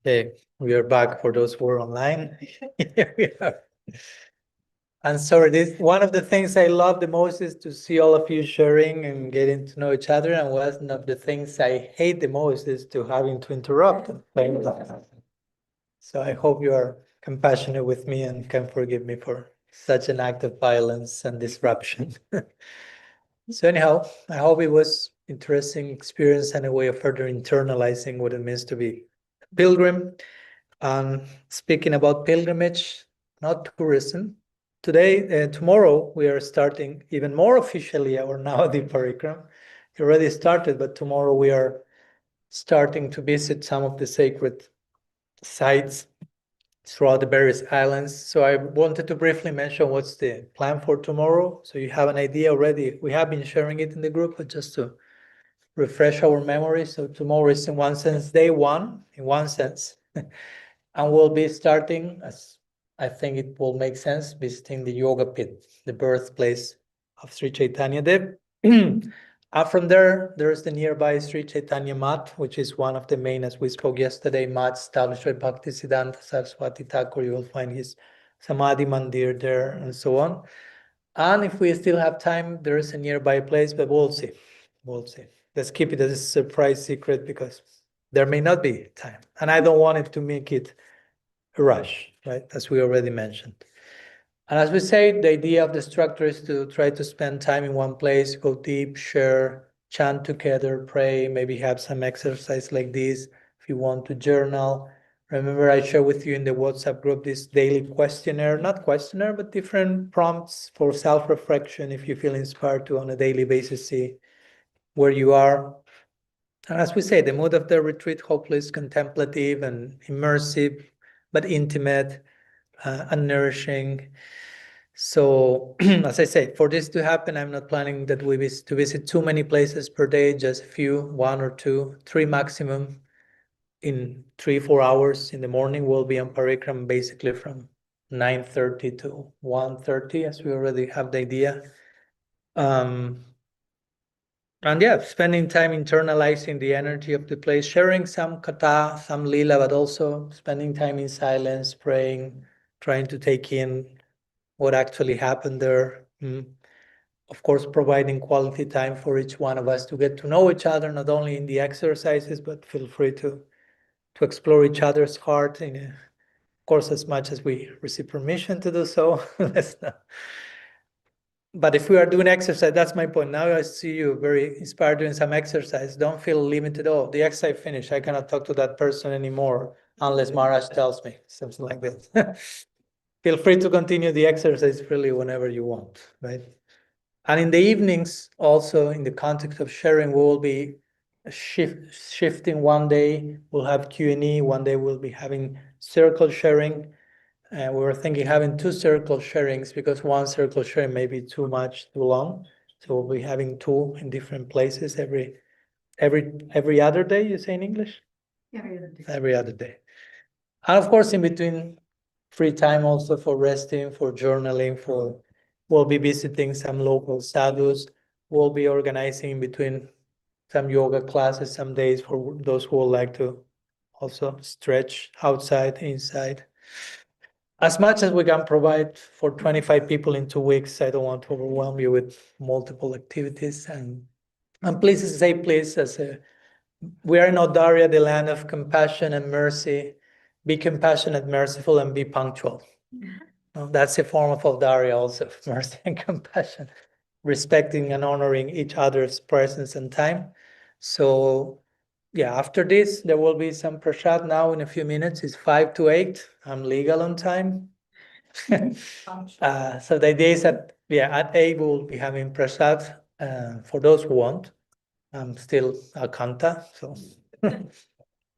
A: Okay, we are back for those who are online. Here we are. And sorry, this one of the things I love the most is to see all of you sharing and getting to know each other. And one of the things I hate the most is to having to interrupt. So I hope you are compassionate with me and can forgive me for such an act of violence and disruption. So anyhow, I hope it was interesting experience and a way of further internalizing what it means to be a pilgrim. Speaking about pilgrimage, not tourism. Tomorrow, we are starting even more officially our Navadvipa Parikram. It already started, but tomorrow we are starting to visit some of the sacred sites throughout the various islands. So I wanted to briefly mention what's the plan for tomorrow. So you have an idea already. We have been sharing it in the group, but just to refresh our memory. So tomorrow is in one sense day one, in one sense. And we'll be starting, as I think it will make sense, visiting the Yoga Pit, the birthplace of Sri Chaitanya Dev. And from there, there's the nearby Sri Chaitanya Mat, which is one of the main, as we spoke yesterday, mats established by Bhakti Siddhanta Saraswati Thakur. You will find his Samadhi Mandir there and so on. And if we still have time, there is a nearby place, but we'll see. We'll see. Let's keep it as a surprise secret because there may not be time. And I don't want it to make it a rush, right? As we already mentioned. And as we say, the idea of the structure is to try to spend time in one place, go deep, share, chant together, pray, maybe have some exercise like this. If you want to journal, remember I shared with you in the WhatsApp group this daily questionnaire, not questionnaire, but different prompts for self-reflection if you feel inspired to on a daily basis see where you are. And as we say, the mood of the retreat hopefully is contemplative and immersive, but intimate and nourishing. So, as I say, for this to happen, I'm not planning that we visit too many places per day, just a few, 1 or 2, 3 maximum. In 3-4 hours in the morning, we'll be on Parikram basically from 9:30 to 1:30, as we already have the idea. And yeah, spending time internalizing the energy of the place, sharing some katha, some lila, but also spending time in silence, praying, trying to take in what actually happened there. Of course, providing quality time for each one of us to get to know each other, not only in the exercises, but feel free to explore each other's heart, of course, as much as we receive permission to do so. But if we are doing exercise, that's my point. Now I see you very inspired doing some exercise. Don't feel limited. Oh, the exercise finished. I cannot talk to that person anymore unless Maharaj tells me, something like that. Feel free to continue the exercise freely whenever you want, right? And in the evenings, also in the context of sharing, we will be shifting. One day we'll have Q&A, one day we'll be having circle sharing. And we were thinking having 2 circle sharings because 1 circle sharing may be too much, too long. So we'll be having 2 in different places every other day, you say in English?
B: Every other day.
A: Every other day. And of course, in between, free time also for resting, for journaling, we'll be visiting some local sadhus. We'll be organizing in between some yoga classes some days for those who would like to also stretch outside, inside. As much as we can provide for 25 people in 2 weeks, I don't want to overwhelm you with multiple activities. And please say please, we are in Audarya, the land of compassion and mercy. Be compassionate, merciful, and be punctual. That's a form of Audarya also, mercy and compassion, respecting and honoring each other's presence and time. So yeah, after this, there will be some prasad now in a few minutes. It's 5 to 8. I'm legal on time. So the idea is that, at 8 we'll be having prasad for those who want. I'm still Alcanta, so.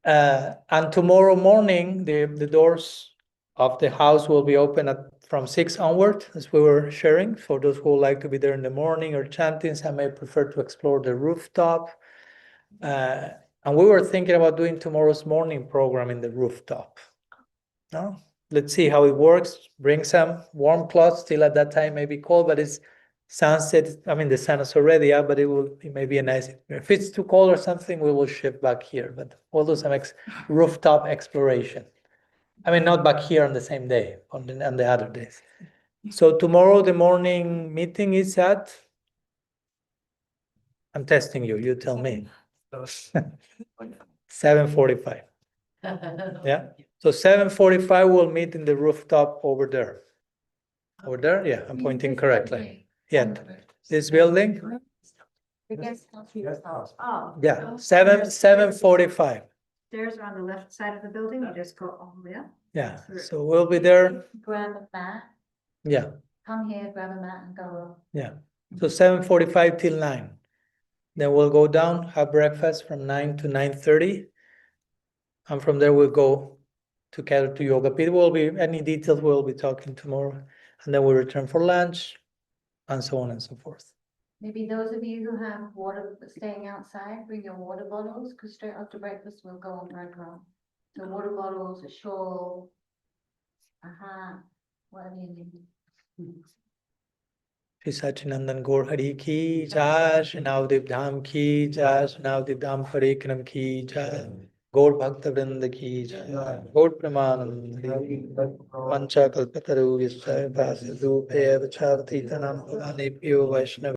A: And tomorrow morning, the doors of the house will be open from 6 onward, as we were sharing. For those who would like to be there in the morning or chanting, some may prefer to explore the rooftop. And we were thinking about doing tomorrow's morning program in the rooftop. Let's see how it works. Bring some warm clothes. Still at that time, maybe cold, but it's sunset, I mean, the sun is already up, but it may be a nice, if it's too cold or something, we will shift back here, but we'll do some rooftop exploration. I mean, not back here on the same day, on the other days. So tomorrow, the morning meeting is at, I'm testing you, you tell me. 7:45. Yeah, so 7:45 we'll meet in the rooftop over there. Over there, yeah, I'm pointing correctly. Yeah, this building,
B: The guest house. Oh.
A: yeah, 7:45.
B: Stairs are on the left side of the building, you just go all the way up.
A: Yeah, so we'll be there.
C: Grab a mat,
A: Yeah,
C: come here, grab a mat and go.
A: yeah. So 7:45 till 9. Then we'll go down, have breakfast from 9 to 9:30. And from there we'll go together to yoga. It will be any details we'll be talking tomorrow. And then we'll return for lunch and so on and so forth.
C: Maybe those of you who have water staying outside, bring your water bottles, because straight after breakfast we'll go on program. So water bottles, a shawl, a hat, whatever you need.
A: Shri Sachinandan Gaur Hari Ki Jai, Shri Navadvipa Dham Ki Jai, Shri Navadvipa Dham Parikram Ki Jai, Gaur Bhakta Vrinda Ki Jai, Gaur Pramanand, Pancha Kalpataru Yasya Vasadhu Paya Vacharthi Tanam Bhavani Pyo Vaishnav.